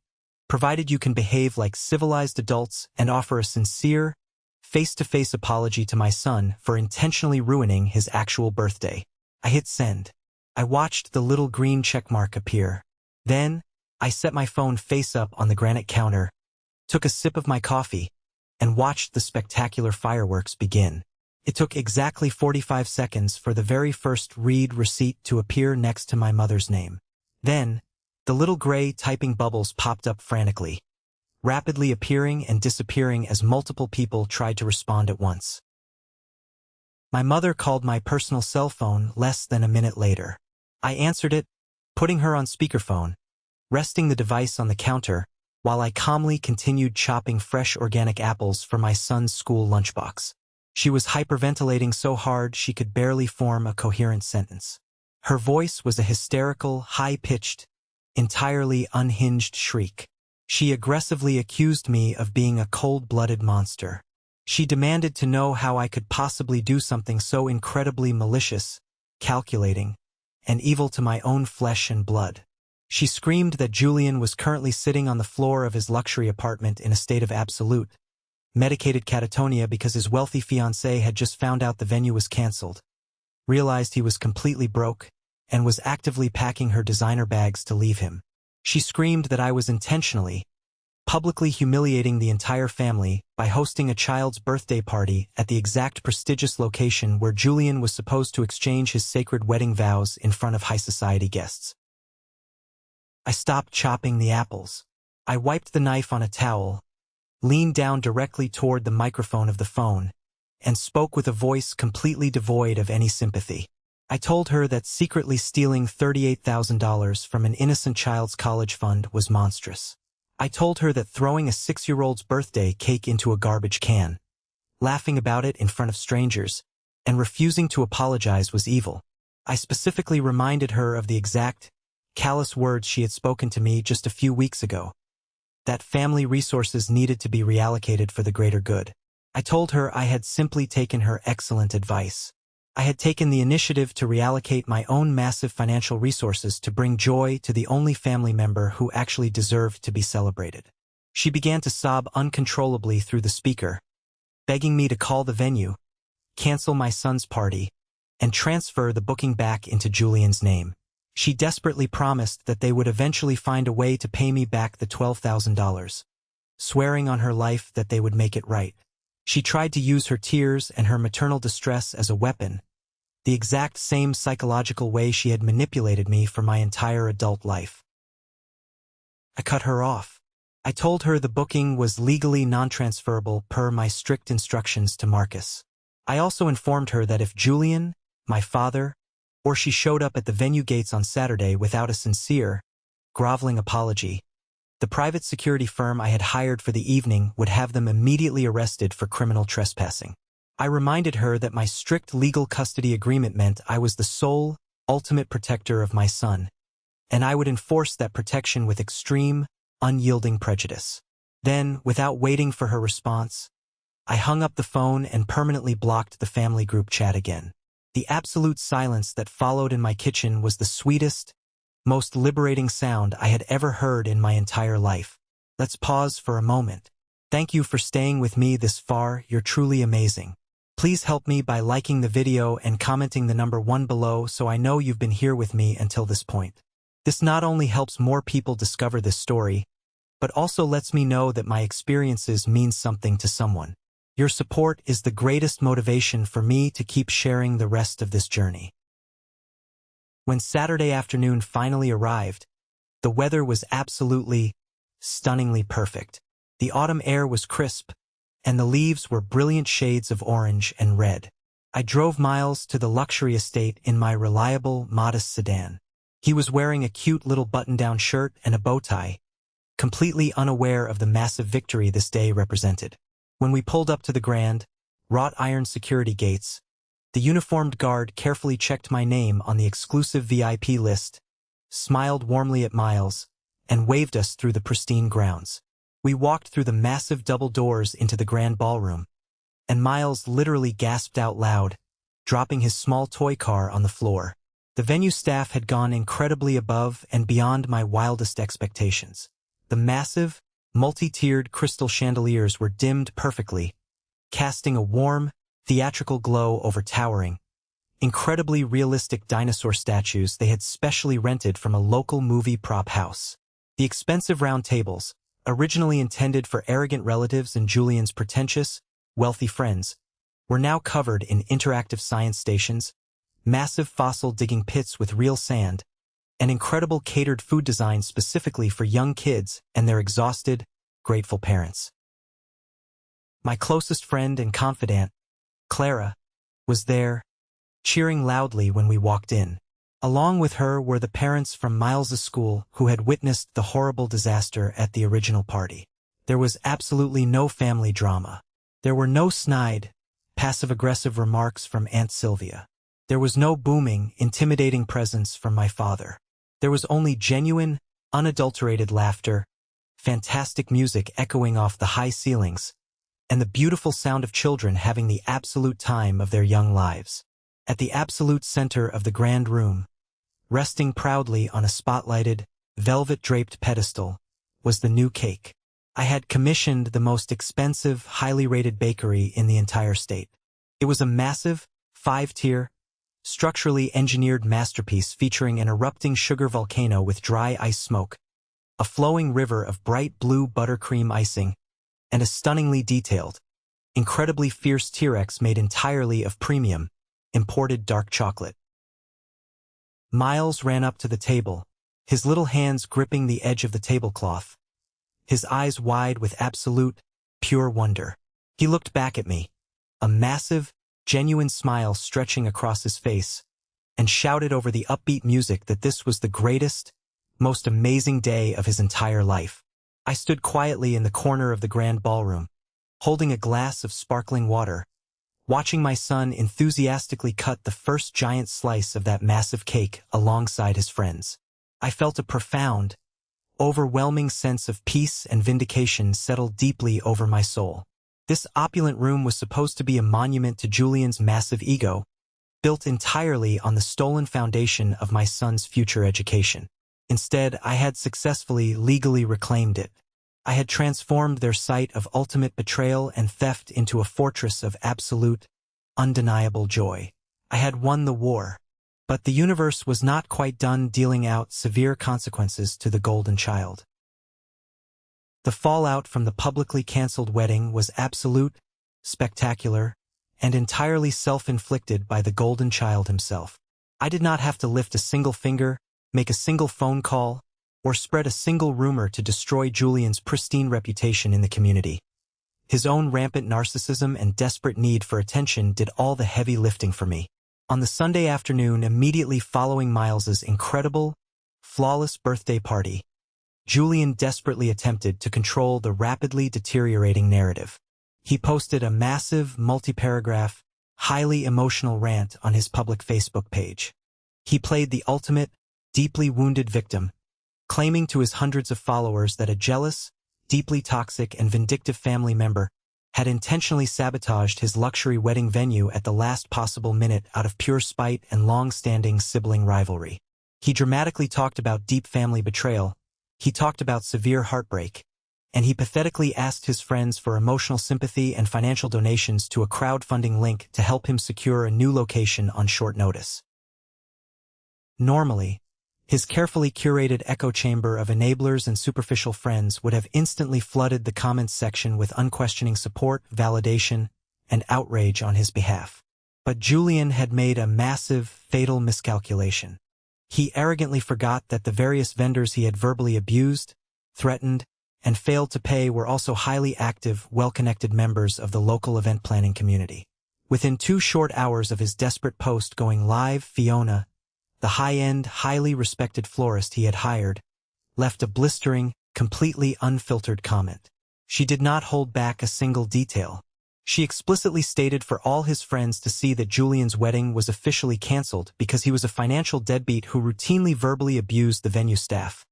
provided you can behave like civilized adults and offer a sincere, face-to-face apology to my son for intentionally ruining his actual birthday. I hit send. I watched the little green checkmark appear. Then, I set my phone face up on the granite counter, took a sip of my coffee, and watched the spectacular fireworks begin. It took exactly 45 seconds for the very first read receipt to appear next to my mother's name. Then, the little gray typing bubbles popped up frantically, rapidly appearing and disappearing as multiple people tried to respond at once. My mother called my personal cell phone less than a minute later. I answered it, putting her on speakerphone, resting the device on the counter, while I calmly continued chopping fresh organic apples for my son's school lunchbox. She was hyperventilating so hard she could barely form a coherent sentence. Her voice was a hysterical, high-pitched, entirely unhinged shriek. She aggressively accused me of being a cold-blooded monster. She demanded to know how I could possibly do something so incredibly malicious, calculating, and evil to my own flesh and blood. She screamed that Julian was currently sitting on the floor of his luxury apartment in a state of absolute, medicated catatonia because his wealthy fiancée had just found out the venue was canceled, realized he was completely broke, and was actively packing her designer bags to leave him. She screamed that I was intentionally, publicly humiliating the entire family by hosting a child's birthday party at the exact prestigious location where Julian was supposed to exchange his sacred wedding vows in front of high society guests. I stopped chopping the apples. I wiped the knife on a towel, leaned down directly toward the microphone of the phone, and spoke with a voice completely devoid of any sympathy. I told her that secretly stealing $38,000 from an innocent child's college fund was monstrous. I told her that throwing a 6-year-old's birthday cake into a garbage can, laughing about it in front of strangers, and refusing to apologize was evil. I specifically reminded her of the exact, callous words she had spoken to me just a few weeks ago, that family resources needed to be reallocated for the greater good. I told her I had simply taken her excellent advice. I had taken the initiative to reallocate my own massive financial resources to bring joy to the only family member who actually deserved to be celebrated. She began to sob uncontrollably through the speaker, begging me to call the venue, cancel my son's party, and transfer the booking back into Julian's name. She desperately promised that they would eventually find a way to pay me back the $12,000, swearing on her life that they would make it right. She tried to use her tears and her maternal distress as a weapon, the exact same psychological way she had manipulated me for my entire adult life. I cut her off. I told her the booking was legally non-transferable per my strict instructions to Marcus. I also informed her that if Julian, my father, or she showed up at the venue gates on Saturday without a sincere, groveling apology, the private security firm I had hired for the evening would have them immediately arrested for criminal trespassing. I reminded her that my strict legal custody agreement meant I was the sole, ultimate protector of my son, and I would enforce that protection with extreme, unyielding prejudice. Then, without waiting for her response, I hung up the phone and permanently blocked the family group chat again. The absolute silence that followed in my kitchen was the sweetest, most liberating sound I had ever heard in my entire life. Let's pause for a moment. Thank you for staying with me this far, you're truly amazing. Please help me by liking the video and commenting the number 1 below so I know you've been here with me until this point. This not only helps more people discover this story, but also lets me know that my experiences mean something to someone. Your support is the greatest motivation for me to keep sharing the rest of this journey. When Saturday afternoon finally arrived, the weather was absolutely, stunningly perfect. The autumn air was crisp, and the leaves were brilliant shades of orange and red. I drove Miles to the luxury estate in my reliable, modest sedan. He was wearing a cute little button-down shirt and a bow tie, completely unaware of the massive victory this day represented. When we pulled up to the grand, wrought-iron security gates, the uniformed guard carefully checked my name on the exclusive VIP list, smiled warmly at Miles, and waved us through the pristine grounds. We walked through the massive double doors into the grand ballroom, and Miles literally gasped out loud, dropping his small toy car on the floor. The venue staff had gone incredibly above and beyond my wildest expectations. The massive, multi-tiered crystal chandeliers were dimmed perfectly, casting a warm, theatrical glow over towering, incredibly realistic dinosaur statues they had specially rented from a local movie prop house. The expensive round tables, originally intended for arrogant relatives and Julian's pretentious, wealthy friends, were now covered in interactive science stations, massive fossil-digging pits with real sand, and incredible catered food design specifically for young kids and their exhausted, grateful parents. My closest friend and confidant, Clara, was there, cheering loudly when we walked in. Along with her were the parents from Miles's school who had witnessed the horrible disaster at the original party. There was absolutely no family drama. There were no snide, passive-aggressive remarks from Aunt Sylvia. There was no booming, intimidating presence from my father. There was only genuine, unadulterated laughter, fantastic music echoing off the high ceilings, and the beautiful sound of children having the absolute time of their young lives. At the absolute center of the grand room, resting proudly on a spotlighted, velvet-draped pedestal, was the new cake. I had commissioned the most expensive, highly rated bakery in the entire state. It was a massive, 5-tier, structurally engineered masterpiece featuring an erupting sugar volcano with dry ice smoke, a flowing river of bright blue buttercream icing, and a stunningly detailed, incredibly fierce T-Rex made entirely of premium, imported dark chocolate. Miles ran up to the table, his little hands gripping the edge of the tablecloth, his eyes wide with absolute, pure wonder. He looked back at me, a massive, genuine smile stretching across his face, and shouted over the upbeat music that this was the greatest, most amazing day of his entire life. I stood quietly in the corner of the grand ballroom, holding a glass of sparkling water, watching my son enthusiastically cut the first giant slice of that massive cake alongside his friends. I felt a profound, overwhelming sense of peace and vindication settle deeply over my soul. This opulent room was supposed to be a monument to Julian's massive ego, built entirely on the stolen foundation of my son's future education. Instead, I had successfully legally reclaimed it. I had transformed their site of ultimate betrayal and theft into a fortress of absolute, undeniable joy. I had won the war, but the universe was not quite done dealing out severe consequences to the golden child. The fallout from the publicly canceled wedding was absolute, spectacular, and entirely self-inflicted by the golden child himself. I did not have to lift a single finger, make a single phone call, or spread a single rumor to destroy Julian's pristine reputation in the community. His own rampant narcissism and desperate need for attention did all the heavy lifting for me. On the Sunday afternoon immediately following Miles's incredible, flawless birthday party, Julian desperately attempted to control the rapidly deteriorating narrative. He posted a massive, multi-paragraph, highly emotional rant on his public Facebook page. He played the ultimate, deeply wounded victim, claiming to his hundreds of followers that a jealous, deeply toxic and vindictive family member, had intentionally sabotaged his luxury wedding venue at the last possible minute out of pure spite and long-standing sibling rivalry. He dramatically talked about deep family betrayal, he talked about severe heartbreak, and he pathetically asked his friends for emotional sympathy and financial donations to a crowdfunding link to help him secure a new location on short notice. Normally, his carefully curated echo chamber of enablers and superficial friends would have instantly flooded the comments section with unquestioning support, validation, and outrage on his behalf. But Julian had made a massive, fatal miscalculation. He arrogantly forgot that the various vendors he had verbally abused, threatened, and failed to pay were also highly active, well-connected members of the local event planning community. Within 2 short hours of his desperate post going live, Fiona, the high-end, highly respected florist he had hired, left a blistering, completely unfiltered comment. She did not hold back a single detail. She explicitly stated for all his friends to see that Julian's wedding was officially canceled because he was a financial deadbeat who routinely verbally abused the venue staff,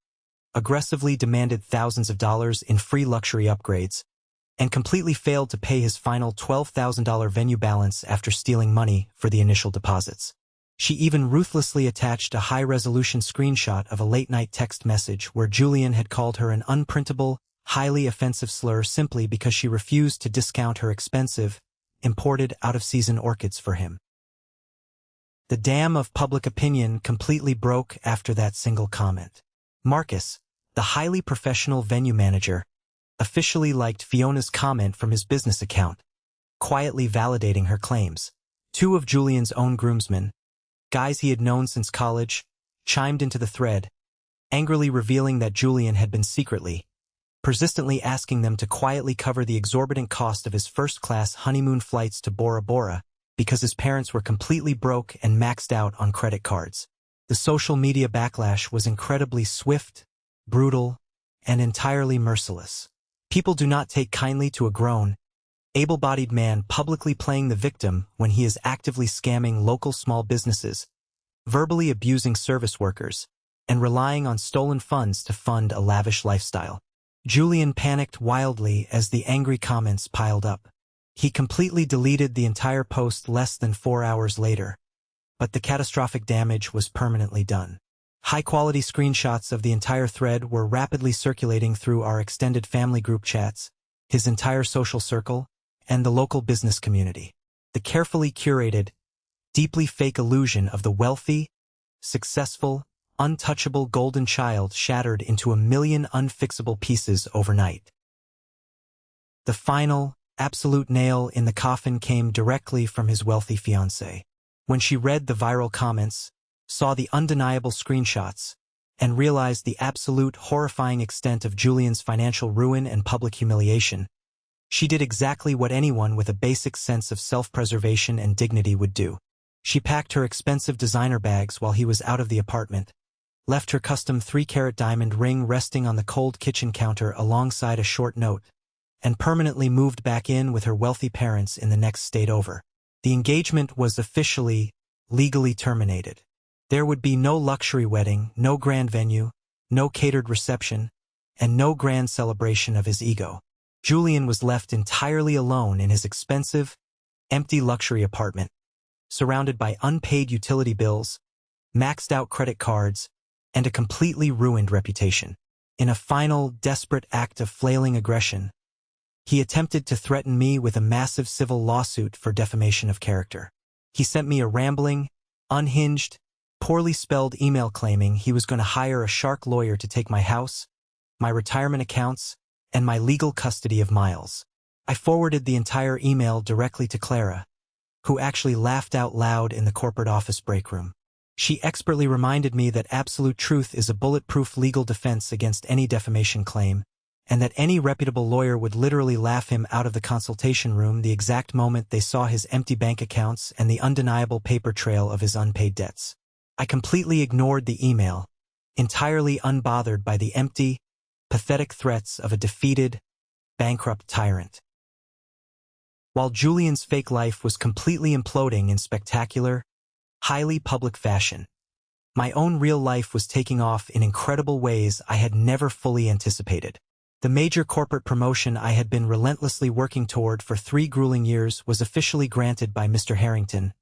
aggressively demanded thousands of dollars in free luxury upgrades, and completely failed to pay his final $12,000 venue balance after stealing money for the initial deposits. She even ruthlessly attached a high-resolution screenshot of a late-night text message where Julian had called her an unprintable, highly offensive slur simply because she refused to discount her expensive, imported out-of-season orchids for him. The dam of public opinion completely broke after that single comment. Marcus, the highly professional venue manager, officially liked Fiona's comment from his business account, quietly validating her claims. 2 of Julian's own groomsmen, guys he had known since college, chimed into the thread, angrily revealing that Julian had been secretly, persistently asking them to quietly cover the exorbitant cost of his first-class honeymoon flights to Bora Bora because his parents were completely broke and maxed out on credit cards. The social media backlash was incredibly swift, brutal, and entirely merciless. People do not take kindly to a grown, able-bodied man publicly playing the victim when he is actively scamming local small businesses, verbally abusing service workers, and relying on stolen funds to fund a lavish lifestyle. Julian panicked wildly as the angry comments piled up. He completely deleted the entire post less than 4 hours later, but the catastrophic damage was permanently done. High-quality screenshots of the entire thread were rapidly circulating through our extended family group chats, his entire social circle, and the local business community. The carefully curated, deeply fake illusion of the wealthy, successful, untouchable golden child shattered into a million unfixable pieces overnight. The final, absolute nail in the coffin came directly from his wealthy fiancée. When she read the viral comments, saw the undeniable screenshots, and realized the absolute horrifying extent of Julian's financial ruin and public humiliation, she did exactly what anyone with a basic sense of self-preservation and dignity would do. She packed her expensive designer bags while he was out of the apartment, left her custom 3-carat diamond ring resting on the cold kitchen counter alongside a short note, and permanently moved back in with her wealthy parents in the next state over. The engagement was officially, legally terminated. There would be no luxury wedding, no grand venue, no catered reception, and no grand celebration of his ego. Julian was left entirely alone in his expensive, empty luxury apartment, surrounded by unpaid utility bills, maxed-out credit cards, and a completely ruined reputation. In a final, desperate act of flailing aggression, he attempted to threaten me with a massive civil lawsuit for defamation of character. He sent me a rambling, unhinged, poorly spelled email claiming he was going to hire a shark lawyer to take my house, my retirement accounts, and my legal custody of Miles. I forwarded the entire email directly to Clara, who actually laughed out loud in the corporate office break room. She expertly reminded me that absolute truth is a bulletproof legal defense against any defamation claim, and that any reputable lawyer would literally laugh him out of the consultation room the exact moment they saw his empty bank accounts and the undeniable paper trail of his unpaid debts. I completely ignored the email, entirely unbothered by the empty, pathetic threats of a defeated, bankrupt tyrant. While Julian's fake life was completely imploding in spectacular, highly public fashion, my own real life was taking off in incredible ways I had never fully anticipated. The major corporate promotion I had been relentlessly working toward for 3 grueling years was officially granted by Mr. Harrington,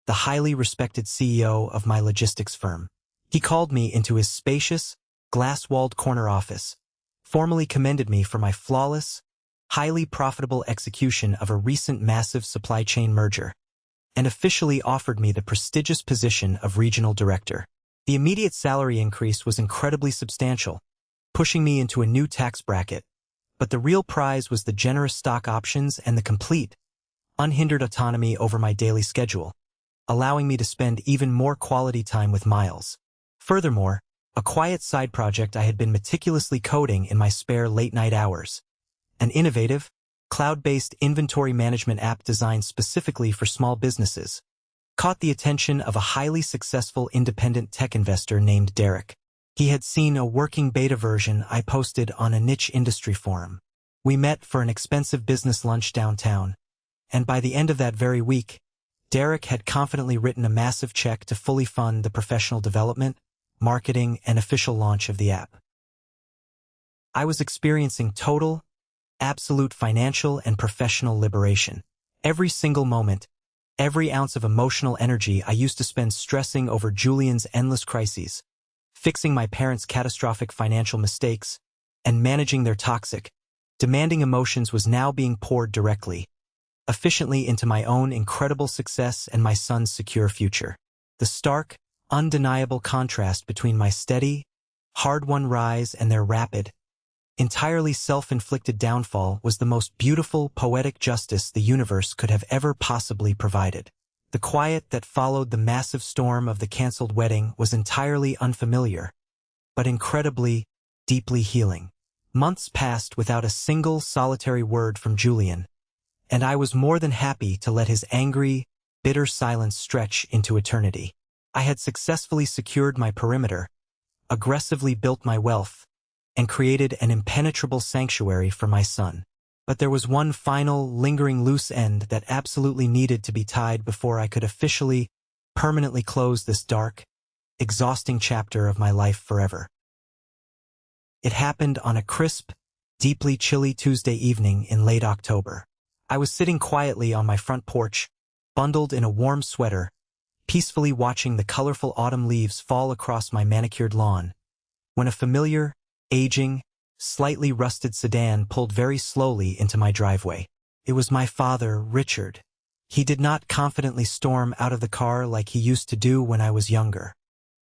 the highly respected CEO of my logistics firm. He called me into his spacious, glass-walled corner office, formally commended me for my flawless, highly profitable execution of a recent massive supply chain merger, and officially offered me the prestigious position of regional director. The immediate salary increase was incredibly substantial, pushing me into a new tax bracket, but the real prize was the generous stock options and the complete, unhindered autonomy over my daily schedule, allowing me to spend even more quality time with Miles. Furthermore, a quiet side project I had been meticulously coding in my spare late-night hours, an innovative, cloud-based inventory management app designed specifically for small businesses, caught the attention of a highly successful independent tech investor named Derek. He had seen a working beta version I posted on a niche industry forum. We met for an expensive business lunch downtown, and by the end of that very week, Derek had confidently written a massive check to fully fund the professional development, marketing, and official launch of the app. I was experiencing total, absolute financial and professional liberation. Every single moment, every ounce of emotional energy I used to spend stressing over Julian's endless crises, fixing my parents' catastrophic financial mistakes, and managing their toxic, demanding emotions was now being poured directly, efficiently into my own incredible success and my son's secure future. The stark, undeniable contrast between my steady, hard-won rise and their rapid, entirely self-inflicted downfall was the most beautiful, poetic justice the universe could have ever possibly provided. The quiet that followed the massive storm of the canceled wedding was entirely unfamiliar, but incredibly, deeply healing. Months passed without a single solitary word from Julian, and I was more than happy to let his angry, bitter silence stretch into eternity. I had successfully secured my perimeter, aggressively built my wealth, and created an impenetrable sanctuary for my son. But there was one final, lingering loose end that absolutely needed to be tied before I could officially, permanently close this dark, exhausting chapter of my life forever. It happened on a crisp, deeply chilly Tuesday evening in late October. I was sitting quietly on my front porch, bundled in a warm sweater, peacefully watching the colorful autumn leaves fall across my manicured lawn, when a familiar, aging, slightly rusted sedan pulled very slowly into my driveway. It was my father, Richard. He did not confidently storm out of the car like he used to do when I was younger.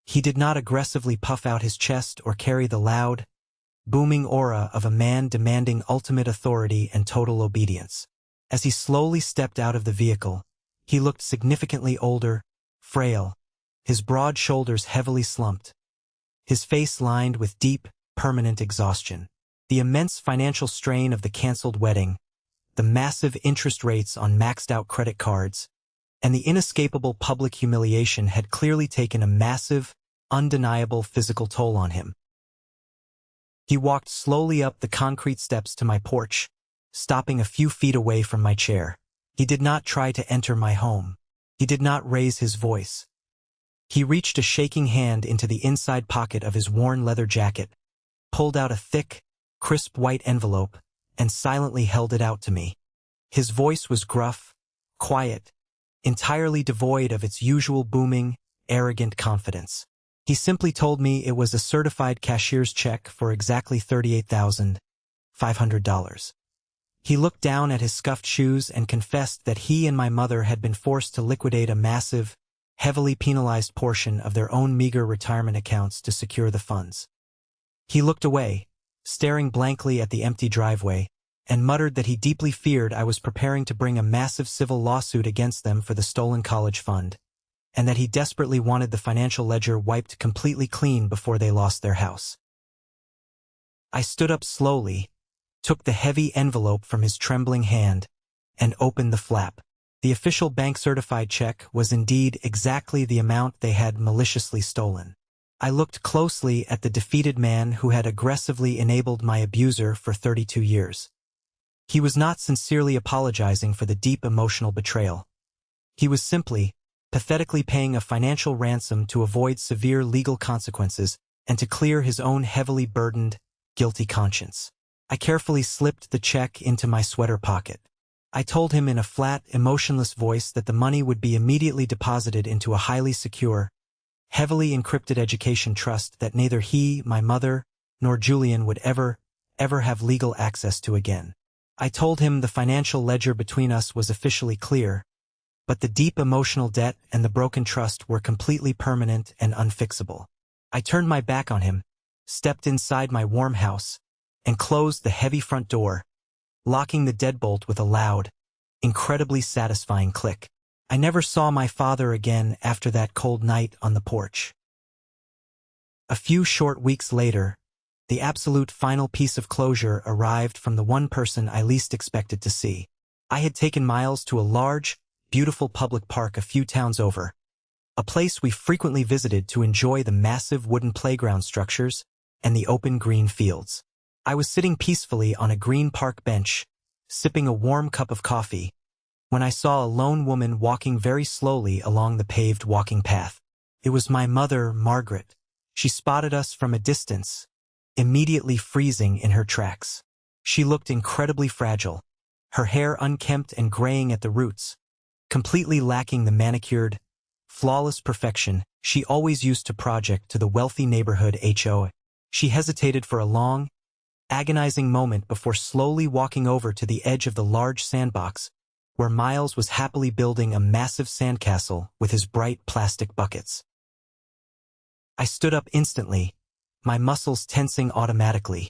He did not aggressively puff out his chest or carry the loud, booming aura of a man demanding ultimate authority and total obedience. As he slowly stepped out of the vehicle, he looked significantly older, frail, his broad shoulders heavily slumped, his face lined with deep, permanent exhaustion. The immense financial strain of the canceled wedding, the massive interest rates on maxed-out credit cards, and the inescapable public humiliation had clearly taken a massive, undeniable physical toll on him. He walked slowly up the concrete steps to my porch, stopping a few feet away from my chair. He did not try to enter my home. He did not raise his voice. He reached a shaking hand into the inside pocket of his worn leather jacket, pulled out a thick, crisp white envelope, and silently held it out to me. His voice was gruff, quiet, entirely devoid of its usual booming, arrogant confidence. He simply told me it was a certified cashier's check for exactly $38,500. He looked down at his scuffed shoes and confessed that he and my mother had been forced to liquidate a massive, heavily penalized portion of their own meager retirement accounts to secure the funds. He looked away, staring blankly at the empty driveway, and muttered that he deeply feared I was preparing to bring a massive civil lawsuit against them for the stolen college fund, and that he desperately wanted the financial ledger wiped completely clean before they lost their house. I stood up slowly, took the heavy envelope from his trembling hand, and opened the flap. The official bank-certified check was indeed exactly the amount they had maliciously stolen. I looked closely at the defeated man who had aggressively enabled my abuser for 32 years. He was not sincerely apologizing for the deep emotional betrayal. He was simply, pathetically paying a financial ransom to avoid severe legal consequences and to clear his own heavily burdened, guilty conscience. I carefully slipped the check into my sweater pocket. I told him in a flat, emotionless voice that the money would be immediately deposited into a highly secure, heavily encrypted education trust that neither he, my mother, nor Julian would ever have legal access to again. I told him the financial ledger between us was officially clear, but the deep emotional debt and the broken trust were completely permanent and unfixable. I turned my back on him, stepped inside my warm house, and closed the heavy front door, locking the deadbolt with a loud, incredibly satisfying click. I never saw my father again after that cold night on the porch. A few short weeks later, the absolute final piece of closure arrived from the one person I least expected to see. I had taken Miles to a large, beautiful public park a few towns over, a place we frequently visited to enjoy the massive wooden playground structures and the open green fields. I was sitting peacefully on a green park bench, sipping a warm cup of coffee, when I saw a lone woman walking very slowly along the paved walking path. It was my mother, Margaret. She spotted us from a distance, immediately freezing in her tracks. She looked incredibly fragile, her hair unkempt and graying at the roots, completely lacking the manicured, flawless perfection she always used to project to the wealthy neighborhood HO. She hesitated for a long, agonizing moment before slowly walking over to the edge of the large sandbox, where Miles was happily building a massive sandcastle with his bright plastic buckets. I stood up instantly, my muscles tensing automatically,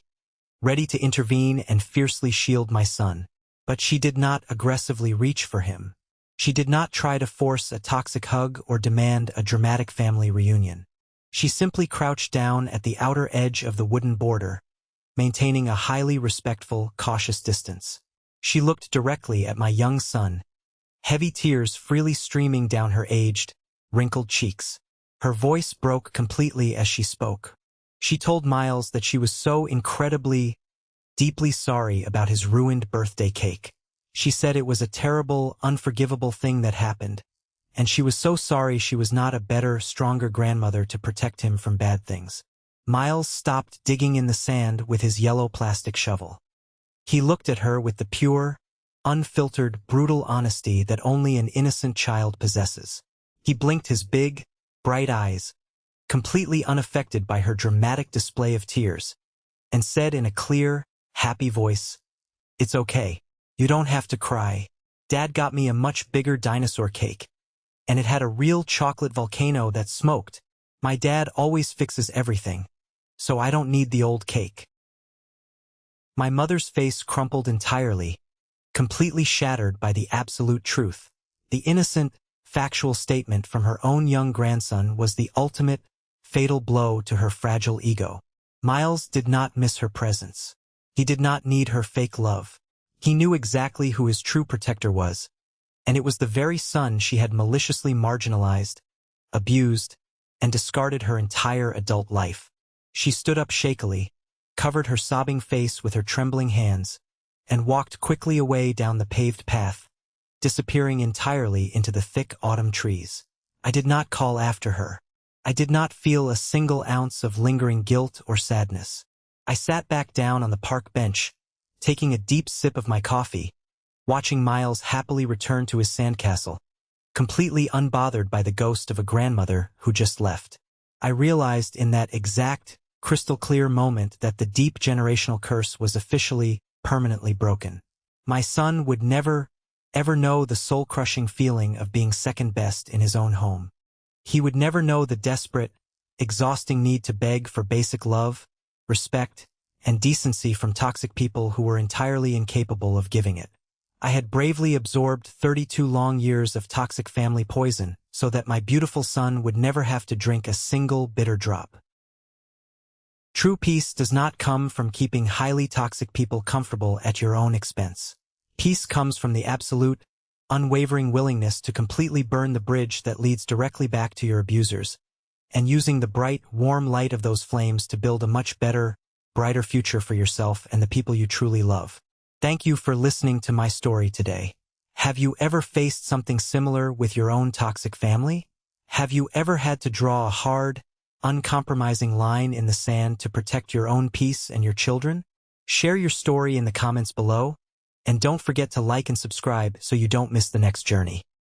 ready to intervene and fiercely shield my son. But she did not aggressively reach for him. She did not try to force a toxic hug or demand a dramatic family reunion. She simply crouched down at the outer edge of the wooden border, maintaining a highly respectful, cautious distance. She looked directly at my young son, heavy tears freely streaming down her aged, wrinkled cheeks. Her voice broke completely as she spoke. She told Miles that she was so incredibly, deeply sorry about his ruined birthday cake. She said it was a terrible, unforgivable thing that happened, and she was so sorry she was not a better, stronger grandmother to protect him from bad things. Miles stopped digging in the sand with his yellow plastic shovel. He looked at her with the pure, unfiltered, brutal honesty that only an innocent child possesses. He blinked his big, bright eyes, completely unaffected by her dramatic display of tears, and said in a clear, happy voice, "It's okay. You don't have to cry. Dad got me a much bigger dinosaur cake, and it had a real chocolate volcano that smoked. My dad always fixes everything, so I don't need the old cake." My mother's face crumpled entirely, completely shattered by the absolute truth. The innocent, factual statement from her own young grandson was the ultimate, fatal blow to her fragile ego. Miles did not miss her presence. He did not need her fake love. He knew exactly who his true protector was, and it was the very son she had maliciously marginalized, abused, and discarded her entire adult life. She stood up shakily, covered her sobbing face with her trembling hands, and walked quickly away down the paved path, disappearing entirely into the thick autumn trees. I did not call after her. I did not feel a single ounce of lingering guilt or sadness. I sat back down on the park bench, taking a deep sip of my coffee, watching Miles happily return to his sandcastle, completely unbothered by the ghost of a grandmother who just left. I realized in that exact, crystal-clear moment that the deep generational curse was officially, permanently broken. My son would never, ever know the soul-crushing feeling of being second best in his own home. He would never know the desperate, exhausting need to beg for basic love, respect, and decency from toxic people who were entirely incapable of giving it. I had bravely absorbed 32 long years of toxic family poison so that my beautiful son would never have to drink a single bitter drop. True peace does not come from keeping highly toxic people comfortable at your own expense. Peace comes from the absolute, unwavering willingness to completely burn the bridge that leads directly back to your abusers, and using the bright, warm light of those flames to build a much better, brighter future for yourself and the people you truly love. Thank you for listening to my story today. Have you ever faced something similar with your own toxic family? Have you ever had to draw a hard, uncompromising line in the sand to protect your own peace and your children? Share your story in the comments below, and don't forget to like and subscribe so you don't miss the next journey.